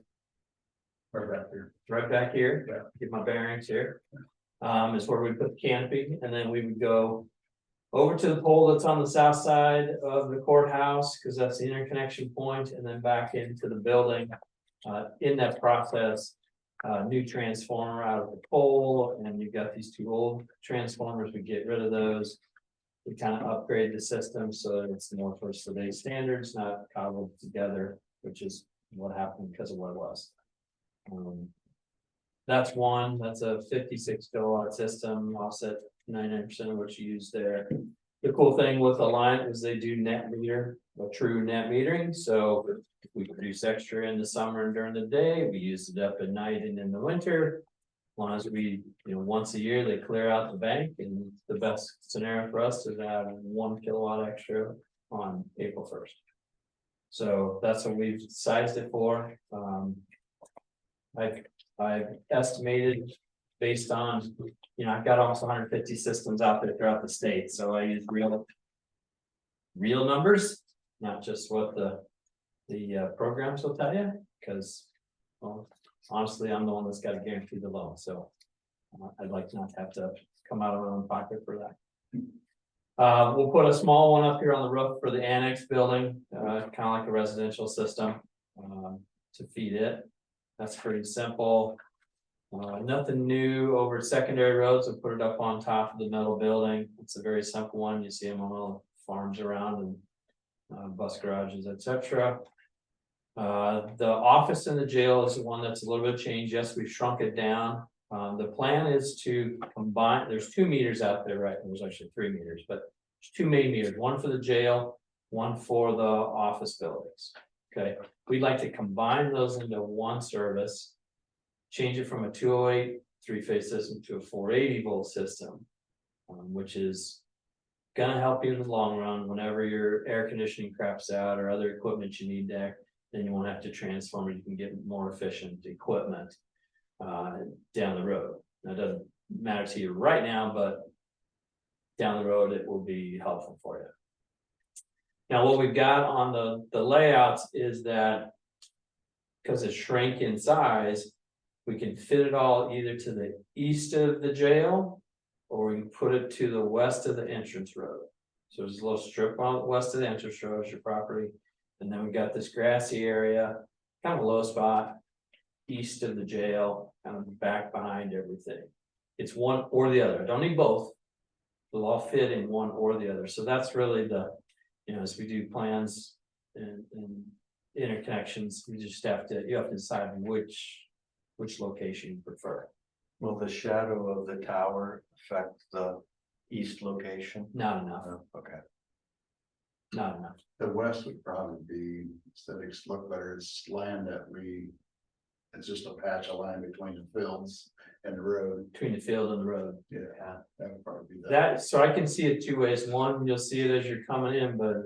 back here, get my bearings here. Is where we put the canopy, and then we would go over to the pole that's on the south side of the courthouse, because that's the interconnection point, and then back into the building. In that process, new transformer out of the pole, and you've got these two old transformers. We get rid of those. We kind of upgrade the system so that it's more for today's standards, not cobbled together, which is what happened because of what it was. That's one. That's a 56 kilowatt system, offset 99% of what you use there. The cool thing with Alliant is they do net meter, a true net metering. So if we produce extra in the summer and during the day, we use it up at night and in the winter. As long as we, once a year, they clear out the bank, and the best scenario for us is to have 1 kilowatt extra on April 1st. So that's what we've sized it for. I've estimated based on, I've got almost 150 systems out there throughout the state, so I use real numbers, not just what the programs will tell you, because, well, honestly, I'm the one that's got to guarantee the loan, so I'd like not to have to come out of my own pocket for that. We'll put a small one up here on the roof for the annex building, kind of like a residential system, to feed it. That's pretty simple. Nothing new over at secondary roads. We'll put it up on top of the metal building. It's a very simple one. You see them on all the farms around, and bus garages, etc. The office in the jail is the one that's a little bit changed. Yes, we've shrunk it down. The plan is to combine, there's 2 meters out there, right? There's actually 3 meters, but there's 2 main meters, one for the jail, one for the office buildings. Okay, we'd like to combine those into one service, change it from a 208 3-phase system to a 480 volt system, which is gonna help you in the long run. Whenever your air conditioning craps out or other equipment you need there, then you won't have to transform it. You can get more efficient equipment down the road. That doesn't matter to you right now, but down the road it will be helpful for you. Now, what we've got on the layouts is that because it shrank in size, we can fit it all either to the east of the jail, or we can put it to the west of the entrance road. So there's a little strip on the west of the entrance road, is your property. And then we got this grassy area, kind of a low spot, east of the jail, kind of back behind everything. It's one or the other. I don't need both. They'll all fit in one or the other. So that's really the, as we do plans and interconnections, we just have to, you have to decide which location you prefer. Will the shadow of the tower affect the east location? Not enough. Oh, okay. Not enough. The west would probably be, aesthetics look better. It's land that it's just a patch of land between the fields and the road. Between the field and the road. Yeah, that would probably be That, so I can see it 2 ways. One, you'll see it as you're coming in, but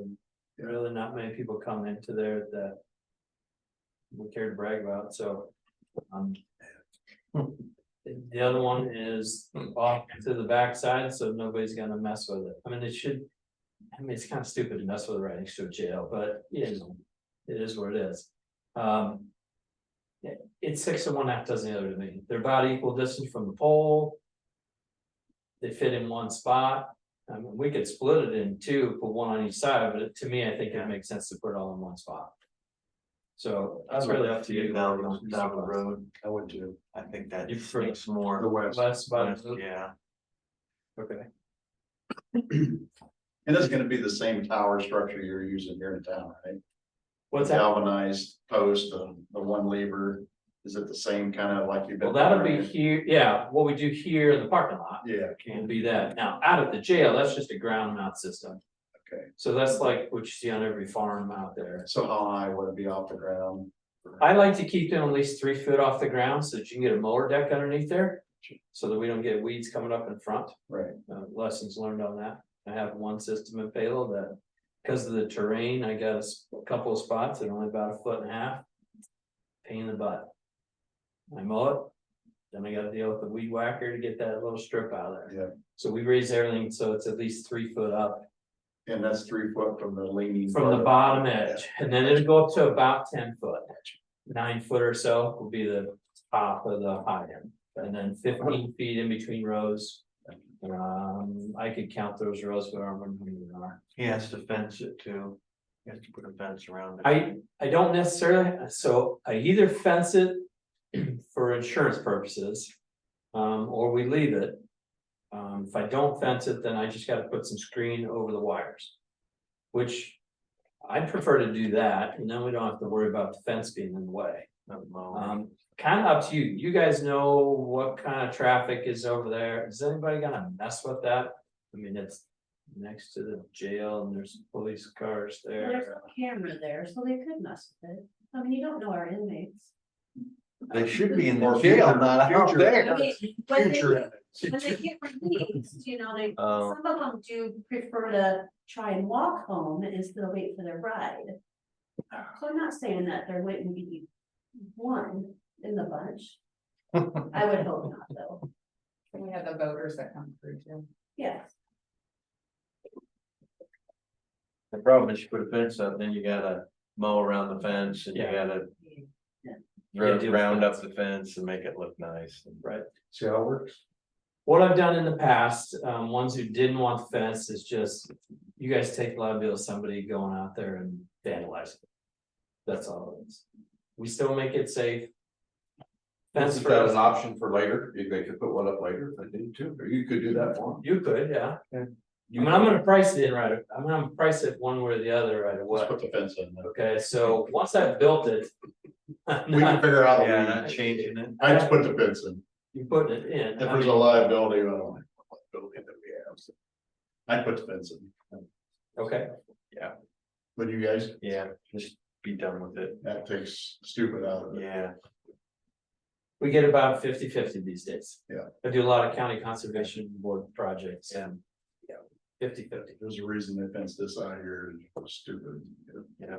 really not many people come into there that we care to brag about, so. The other one is off to the backside, so nobody's gonna mess with it. I mean, it's kind of stupid to mess with it right next to a jail, but it is what it is. It's 6 of one, half dozen the other to me. They're about equal distance from the pole. They fit in one spot. I mean, we could split it in 2, put one on each side, but to me, I think it makes sense to put it all in one spot. So it's really up to you. Down the road. I would too. I think that You prefer makes more. The west. West spot. Yeah. Okay. And it's gonna be the same tower structure you're using here in town, right? What's that? Galvanized post, the one lever, is it the same kind of like you've been? Well, that'll be here, yeah, what we do here in the parking lot Yeah, can be that. Now, out at the jail, that's just a ground mount system. okay. So that's like what you see on every farm out there. So how high would it be off the ground? I like to keep them at least 3 foot off the ground so that you can get a mower deck underneath there. So that we don't get weeds coming up in front. Right. Lessons learned on that. I have one system in Palo that Because of the terrain, I got a couple of spots that are only about 1.5 feet. Pain in the butt. I mow it, then I gotta deal with the weed whacker to get that little strip out of there. Yeah. So we raise everything so it's at least 3 foot up And that's 3 foot from the leaning. from the part. bottom edge, and then it'll go up to about 10 foot. 9 foot or so will be the top of the high end, and then 15 feet in between rows. I could count those rows, but I don't remember how many there are. He has to fence it too. He has to put a fence around it. I don't necessarily, so I either fence it for insurance purposes. Or we leave it. If I don't fence it, then I just gotta put some screen over the wires. Which I'd prefer to do that, and then we don't have to worry about the fence being in the way. Kind of up to you. You guys know what kind of traffic is over there. Is anybody gonna mess with that? I mean, it's next to the jail and there's police cars There's there. no camera there, so they could mess with it. I mean, you don't know our inmates. They should be in the Or jail, future- not out future- there. I mean, when they, Future. when they get released, you know, they, Oh. some of them do prefer to try and walk home instead of wait for their ride. So I'm not saying that there wouldn't be one in the bunch. I would hope not, though. We have the voters that come through too. Yes. The problem is you put a fence up, then you gotta mow around the fence and you Yeah. gotta. Yeah, do a Round up fence. the fence and make it look nice. Right. See how it works? What I've done in the past, ones who didn't want the fence is just, you guys take liability of somebody going out there and vandalizing. That's all it is. We still make it safe. Fence Isn't that an first, option for later? They could put one up later if they need to, or you could do that for them. you could, yeah. Yeah. I mean, I'm gonna price it in right, I'm gonna price it one way or the other right away. Let's put the fence in. Okay, so once I've built it. We can figure out. Yeah, not changing it. I just put the fence in. You putting it in. If there's a liability, I don't like the liability that we have. So I put the fence in. Okay, But you guys, Yeah, just be done with it. that takes stupid out of it. Yeah. we get about 50-50 these days. Yeah. I do a lot of county conservation board projects and. 50-50. There's a reason they fenced this out here. It's stupid. Yeah.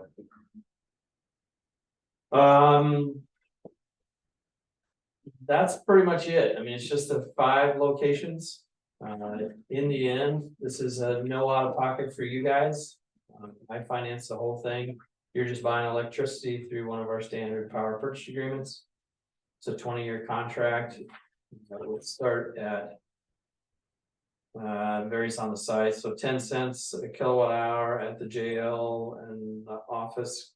That's pretty much it. I mean, it's just the 5 locations. In the end, this is a no out of pocket for you guys. I finance the whole thing. You're just buying electricity through one of our standard power purchase agreements. It's a 20-year contract. We'll start at. Varies on the site, so 10 cents a kilowatt hour at the jail and the office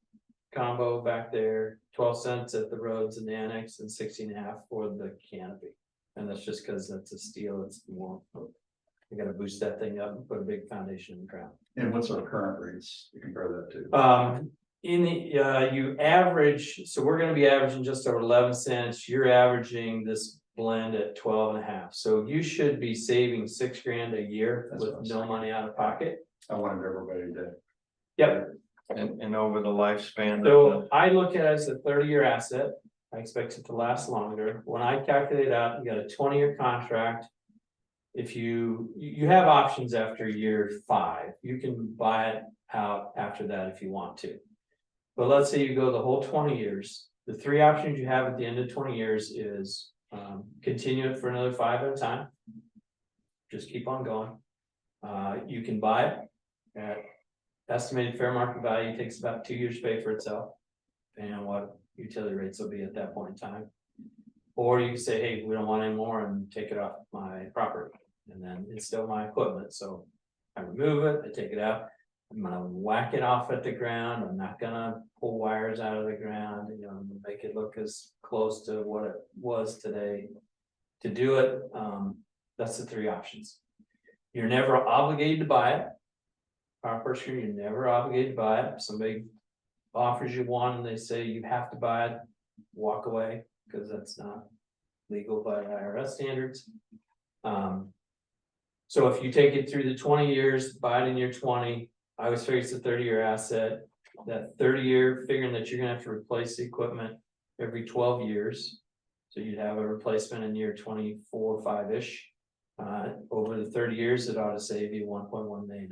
combo back there, 12 cents at the roads and the annex, and 16.5 for the canopy. And that's just because that's a steel, it's more. You gotta boost that thing up and put a big foundation in the ground. And what's our current rates? You compare that to? In the, you average, so we're gonna be averaging just over 11 cents, you're averaging this blend at 12.5, so you should be saving $6,000 a year That's with what I'm no saying. money out of pocket. I wanted everybody to. Yep, And over the lifespan. so I look at it as a 30-year asset, I expect it to last longer, when I calculate out, you got a 20-year contract. If you have options after year 5, you can buy it out after that if you want to. But let's say you go the whole 20 years, the 3 options you have at the end of 20 years is continue it for another 5 at a time. Just keep on going. You can buy it at estimated fair market value, takes about 2 years to pay for itself. Depending on what utility rates will be at that point in time. Or you can say, hey, we don't want any more and take it off my property. And then it's still my equipment, so I remove it, I take it out. I'm gonna whack it off at the ground, I'm not gonna pull wires out of the ground, you know, make it look as close to what it was today. To do it, that's the 3 options. You're never obligated to buy it. Power purchase agreement, you're never obligated to buy it. If somebody offers you one and they say you have to buy it, walk away, because that's not legal by IRS standards. So if you take it through the 20 years, buy it in year 20, I always figure it's a 30-year asset. That 30-year, figuring that you're gonna have to replace the equipment every 12 years. So you'd have a replacement in year 24, 5-ish. Over the 30 years, it ought to save you $1.1 million.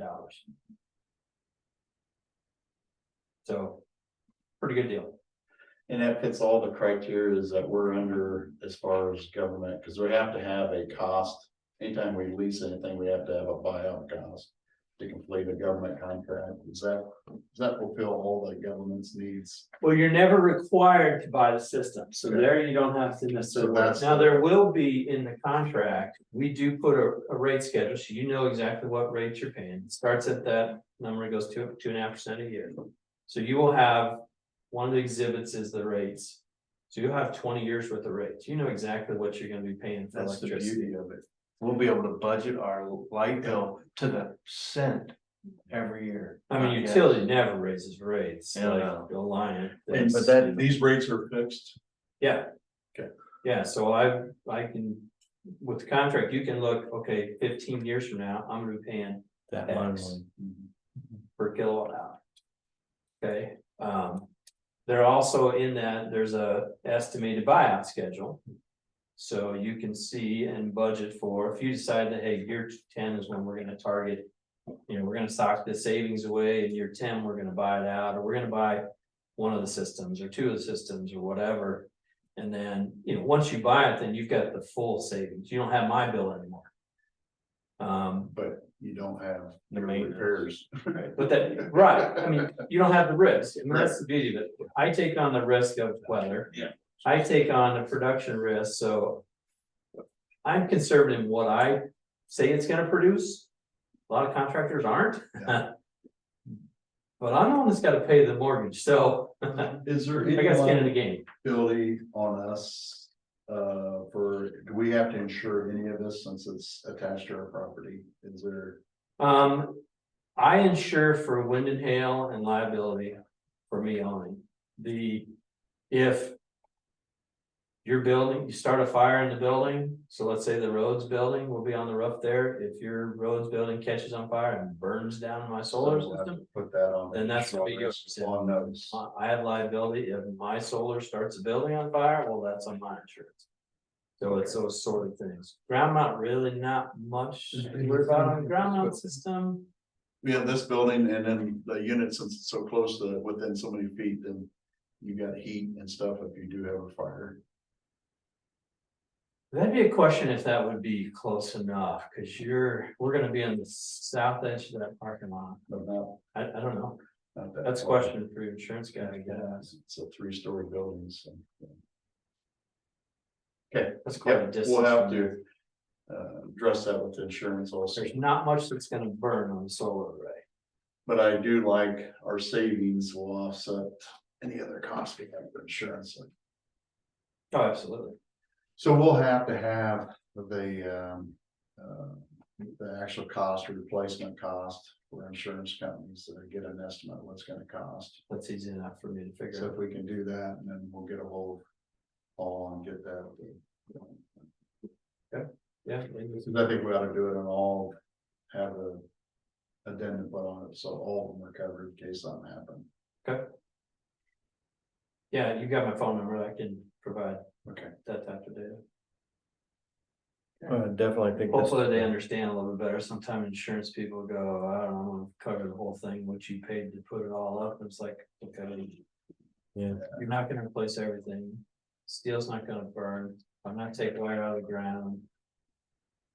So, pretty good deal. And that fits all the criteria that we're under as far as government, because we have to have a cost. Anytime we lease anything, we have to have a buyout cost to complete a government contract. Does that fulfill all the government's needs? Well, you're never required to buy the system, so there you don't have to necessarily. that's Now, the- there will be in the contract, we do put a rate schedule, so you know exactly what rate you're paying. It starts at that number, it goes to 2.5% a year. So you will have, one of the exhibits is the rates. So you'll have 20 years worth of rates. You know exactly what you're gonna be paying for That's the electricity. beauty of it. We'll be able to budget our light bill to the cent every year. I mean, Yes. utility never raises rates, Yeah, like no. Alliant. And But that- these rates are fixed. Yeah. Okay. Yeah, so I can, with the contract, you can look, okay, 15 years from now, I'm gonna be paying That X money. per kilowatt hour. Okay, they're also in that, there's a estimated buyout schedule. So you can see and budget for, if you decide that, hey, year 10 is when we're gonna target. You know, we're gonna stock the savings away, and year 10, we're gonna buy it out, or we're gonna buy one of the systems or two of the systems or whatever. And then, you know, once you buy it, then you've got the full savings. You don't have my bill anymore. But you don't have The the maintenance. repairs. But that, right, I mean, you don't have the risk, I mean, that's the beauty of it. I take on the risk of weather. Yeah. I take on the production risk, so. I'm conservative in what I say it's gonna produce. A lot of contractors aren't. But I'm the one that's gotta pay the mortgage, so I Is there got skin in the game. ability on us, do we have to insure any of this since it's attached to our property? Is there? I insure for wind and hail and liability for me owning. If your building, you start a fire in the building, so let's say the roads building will be on the roof there. If your roads building catches on fire and burns down my solar we'll have to system, Put that on. then that's what we go. On notice. I have liability. If my solar starts a building on fire, well, that's on my insurance. So it's those sort of things. Ground mount, really not much to worry about on the ground mount system. We have this building and then the unit, since it's so close to within so many feet, then you got heat and stuff if you do have a fire. That'd be a question if that would be close enough, cause we're gonna be on the south edge of that parking lot. But not, I don't know. not that. That's a far. question for your insurance guy, I guess. It's a 3-story building, so. Okay, That's quite a yeah, distance. we'll have from to here. address that with insurance also. There's not much that's gonna burn on the solar array. But I do like our savings will offset any other costs we have for insurance. Oh, absolutely. So we'll have to have the actual cost or replacement cost for insurance companies to get an estimate of what's gonna cost. That's easy enough for me to figure So out. if we can do that, and then we'll get a hold of Paul and get that. Yeah. Because I think we ought to do it and all have a addendum put on it, so all of them are covered in case something happened. Yeah, you got my phone number. I can provide Okay. that type of data. Definitely think. this- Hopefully they understand a little bit better. Sometimes insurance people go, I don't know, I'm gonna cover the whole thing, what you paid to put it all up. It's like, okay. Yeah. You're not gonna replace everything. Steel's not gonna burn. I'm not taking wire out of the ground.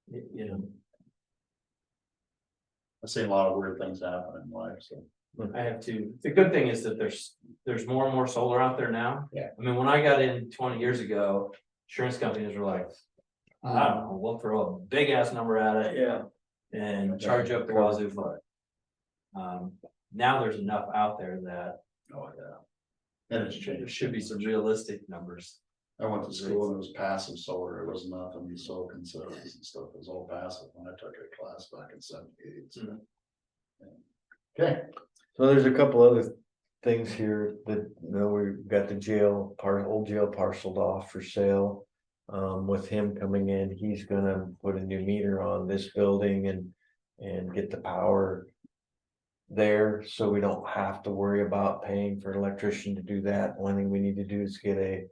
You know, I've seen a lot of weird things happen in life, so. I have to, the good thing is that there's more and more solar out there now. Yeah. I mean, when I got in 20 years ago, insurance companies were like, I don't know, we'll throw a big ass number at it. Yeah. And charge up the wazoo for it. Now there's enough out there that Oh, yeah. And it's there changed. should be some realistic numbers. I went to school and it was passive solar. It was nothing, you silicon cells and stuff. It was all passive when I took a class back in '78. So. Mhm. Okay, So there's a couple other things here that, you know, we've got the jail old jail parceled off for sale. With him coming in, he's gonna put a new meter on this building and get the power there, so we don't have to worry about paying for an electrician to do that. One thing we need to do is get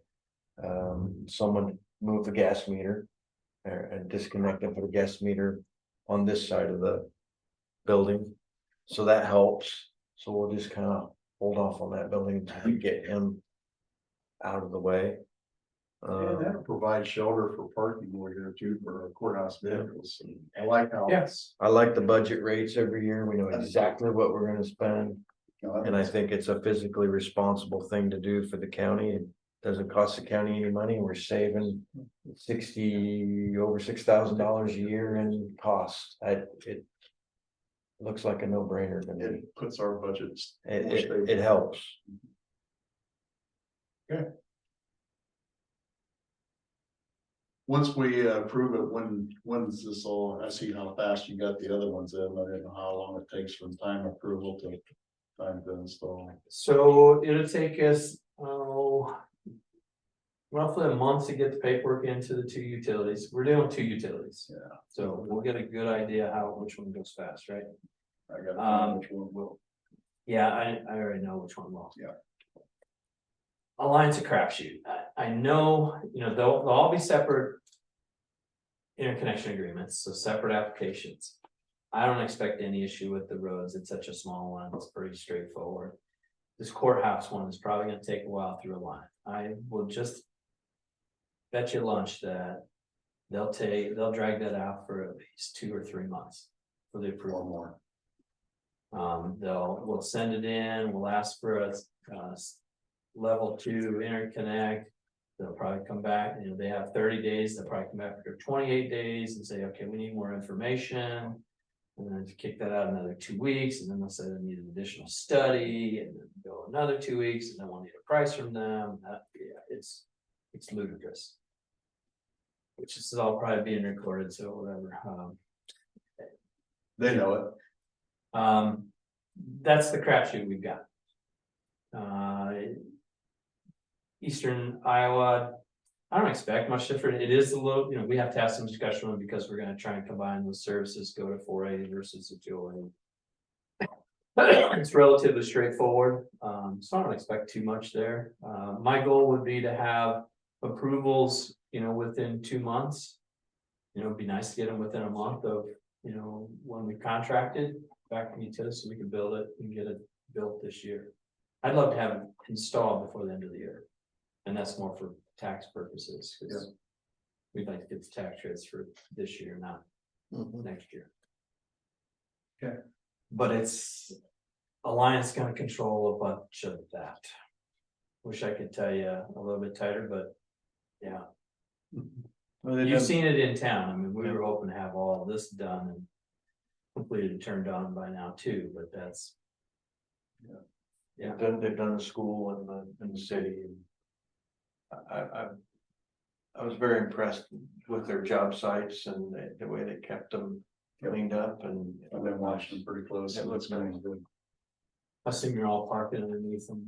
someone to move the gas meter and disconnect and put a gas meter on this side of the building. So that helps. So we'll just kind of hold off on that building to get him out of the way. And that'll provide shelter for parking over here too for our courthouse vehicles. I like how. Yes. I like the budget rates every year. We know exactly what we're gonna spend. And I think it's a physically responsible thing to do for the county. It doesn't cost the county any money. We're saving over $6,000 a year in costs. It looks like a no-brainer to me. It puts our budgets. It helps. Once we approve it, when's this all, I see how fast you got the other ones in, I don't know how long it takes from time approval to time to install. So it'll take us, roughly a month to get the paperwork into the 2 utilities. We're doing 2 utilities. Yeah. So we'll get a good idea which one goes fast, right? I got which one will. Yeah, I already know which one will. Yeah. Alliance a crapshoot. I know, they'll all be separate interconnection agreements, so separate applications. I don't expect any issue with the roads. It's such a small one. It's pretty straightforward. This courthouse one is probably gonna take a while through a line. I will just bet you lunch that they'll drag that out for at least 2 or 3 months for the approval more. We'll send it in, we'll ask for a level 2 interconnect. They'll probably come back, they have 30 days, they'll probably come back after 28 days and say, okay, we need more information. And then to kick that out another 2 weeks, and then they'll say they need an additional study, and then go another 2 weeks, and then we'll need a price from them. It's ludicrous. Which is all probably being recorded, so whatever. They know it. That's the crapshoot we've got. Eastern Iowa, I don't expect much different. It is a little, we have to have some discussion on it because we're gonna try and combine those services, go to 480 versus a 208. It's relatively straightforward, so I don't expect too much there. My goal would be to have approvals, within 2 months. It'd be nice to get them within a month of, when we contracted back from utility, so we can build it and get it built this year. I'd love to have it installed before the end of the year. And that's more for tax purposes, because we'd like to get the tax rates for this year, not next year. Okay. But it's Alliance gonna control a bunch of that. Wish I could tell you a little bit tighter, but yeah. You've seen it in town. I mean, we were hoping to have all this done and completed and turned on by now too, but that's. Yeah. They've done the school in the city. I was very impressed with their job sites and the way they kept them cleaned up, and I've been watching them pretty close. It looks nice. good. I assume you're all parking underneath them,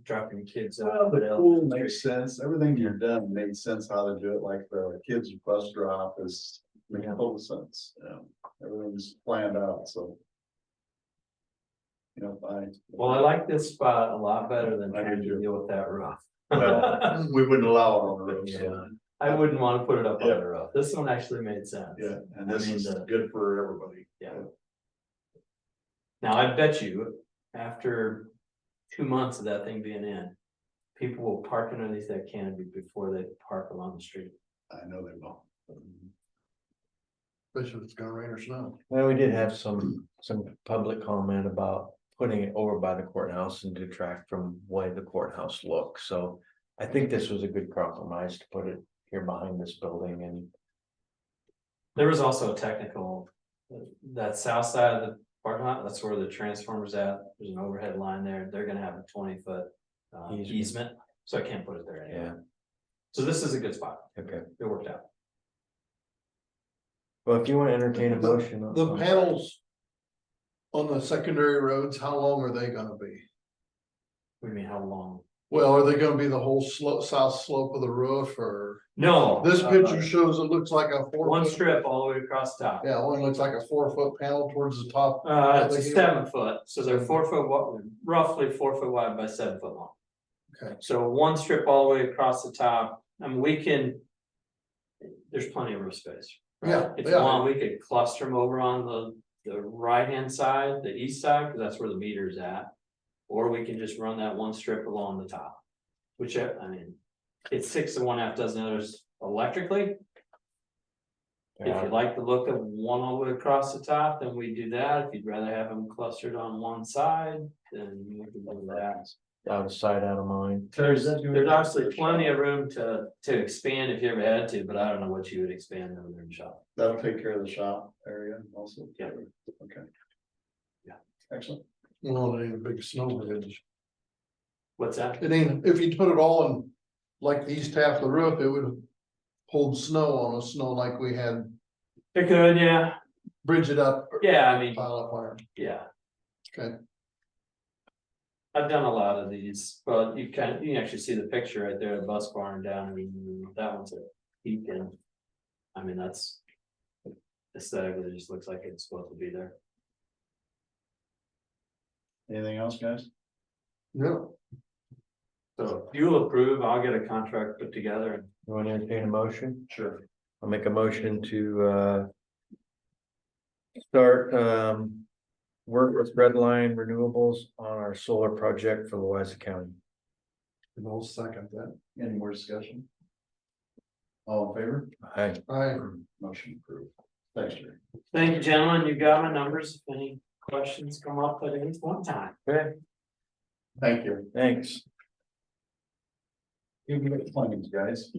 dropping kids off. Well, the pool makes sense. Everything you've done made sense how to do it, like the kids bus drop is making total sense. Everything's planned out, so. Well, I like this spot a lot better than I do trying to too. deal with that roof. Well, we wouldn't allow it on the road, so. Yeah. I wouldn't want to put it up on the roof. This one actually made sense. Yeah, and this I mean, is good for everybody. Yeah. Now, I bet you, after 2 months of that thing being in, people will park underneath that canopy before they park along the street. I know they will. Especially if it's gonna rain or snow. Well, we did have some public comment about putting it over by the courthouse and detract from the way the courthouse looks. So I think this was a good compromise to put it here behind this building. And There was also a technical, that south side of the parking lot, that's where the transformer's at. There's an overhead line there. They're gonna have a 20-foot easement, so I can't put it there anymore. yeah, So this is a good spot. okay. It worked out. Well, if you want to entertain a motion. The panels on the secondary roads, how long are they gonna be? What do you mean, how long? Well, are they gonna be the whole south slope of the roof, or? No. This picture shows it looks like a 4 One foot. strip all the way across the top. Yeah, only looks like a 4 foot panel towards the top. It's a 7 foot, so they're 4 foot wide, roughly 4 foot wide by 7 foot long. Okay. So one strip all the way across the top, I mean, there's plenty of roof space. right? Yeah, If you yeah. want, we could cluster them over on the right hand side, the east side, because that's where the meter's at. Or we can just run that one strip along the top. Which, I mean, it's 6 and 1/2 dozen others electrically. If you like the look of one all the way across the top, then we do that. If you'd rather have them clustered on one side, then we can do that. Out of sight, out of mind. There's obviously plenty of room to expand if you ever had to, but I don't know what you would expand over there in shop. That'll take care of the shop area also. Yeah. Okay. Yeah. Excellent. Well, it ain't a big snow bridge. What's that? It ain't, if you put it all in, like the east half of the roof, it would hold snow on a snow like we had, It could, yeah, bridge it up, yeah, I mean, pile up iron. yeah. Okay. I've done a lot of these, but you can actually see the picture right there, the bus barn down, and that one's a peak and. I mean, that's. Aesthetically, it just looks like it's supposed to be there. Anything else, guys? No, So if you'll approve, I'll get a contract put together and. You want to entertain a motion? Sure. I'll make a motion to start work with Redline Renewables on our solar project for Louisa County. and I'll second that. Any more discussion? All in favor? Aye. Motion approved. Thanks, Jerry. Thank you, gentlemen. You got my numbers. If any questions come up at any one time. Okay, Thank you. thanks. You can get plans, guys.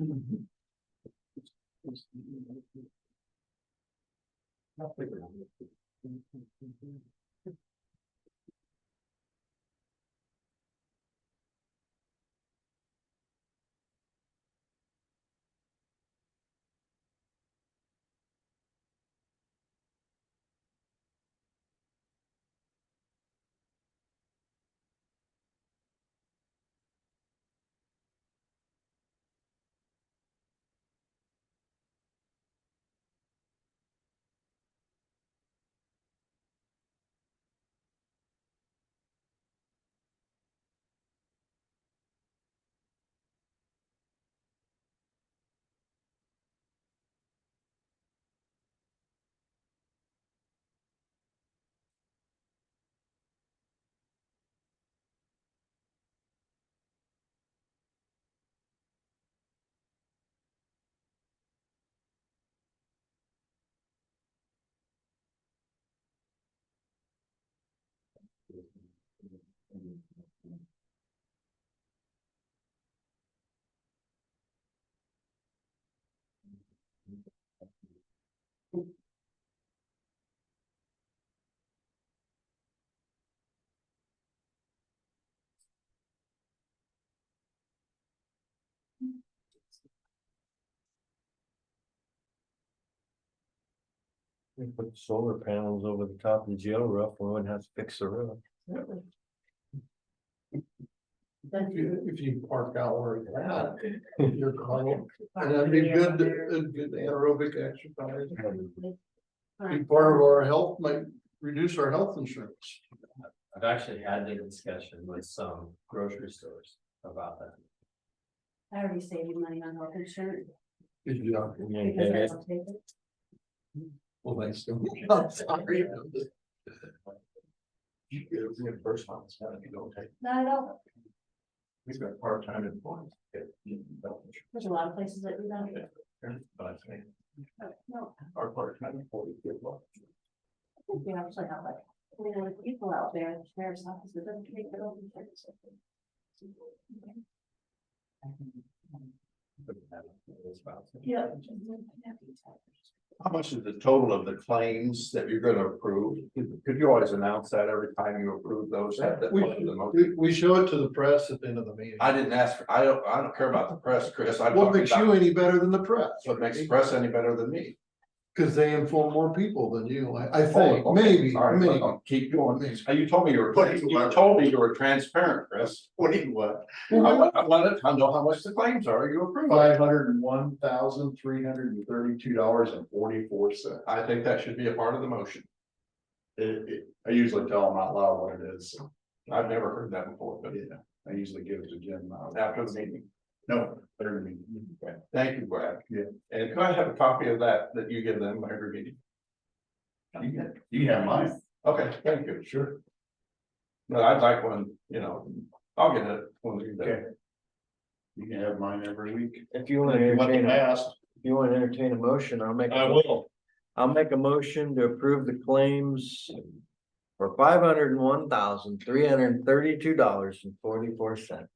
We put solar panels over the top of the jail roof, we wouldn't have to fix the roof. If you park out where it's at, your car, and that'd be good anaerobic exercise. Be part of our health, might reduce our health insurance. I've actually had the discussion with some grocery stores about that. I already saved you money on health insurance. Good job. Because I don't take it. Well, thanks. I'm sorry. You get a reimbursement, it's gotta be okay. Not at all. We've got part-time employees. There's a lot of places that do that. But I think No, our part-time employees get one. I think we actually have like, people out there, the sheriff's office, that doesn't take their own insurance. Yeah. How much is the total of the claims that you're gonna approve? Could you always announce that every time you approve those? Have that part of the motion? We show it to the press at the end of the meeting. I didn't ask, I don't care about the press, Chris. I'm What talking makes you about any better than the press? what makes the press any better than me. Cause they inform more people than you, I Oh, think, okay. maybe, All right, maybe. well, keep going. You told me you told me you were transparent, Chris. What do you want? I wanted to know how much the claims are you approve. $501,332.44. I think that should be a part of the motion. I usually tell them out loud what it is. So, I've never heard that before, but yeah, I usually give it to Jim. after the meeting. No, they're me. Okay. Thank you, Brad. Yeah. And can I have a copy of that you give them every meeting? You have mine. Okay, thank you. Sure. But I'd like one, you know, I'll get it when we do. You can have mine every week. If you want to If you want the entertain, past, if you want to entertain a motion, I will. I'll make a motion to approve the claims for $501,332.44.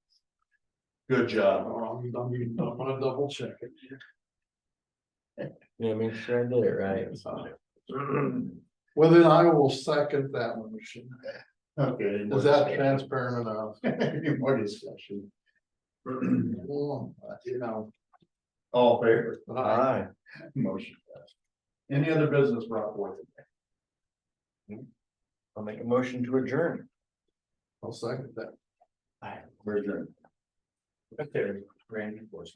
Good job. I'm gonna double check it. Yeah, make sure I did it right. Well, then I will second that motion. Okay. Is that transparent enough? Any more discussion? Well, you know, All in favor? Aye. Motion passed. Any other business brought forth today? I'll make a motion to adjourn. I'll second that. We're adjourned. Okay, Randy, of course,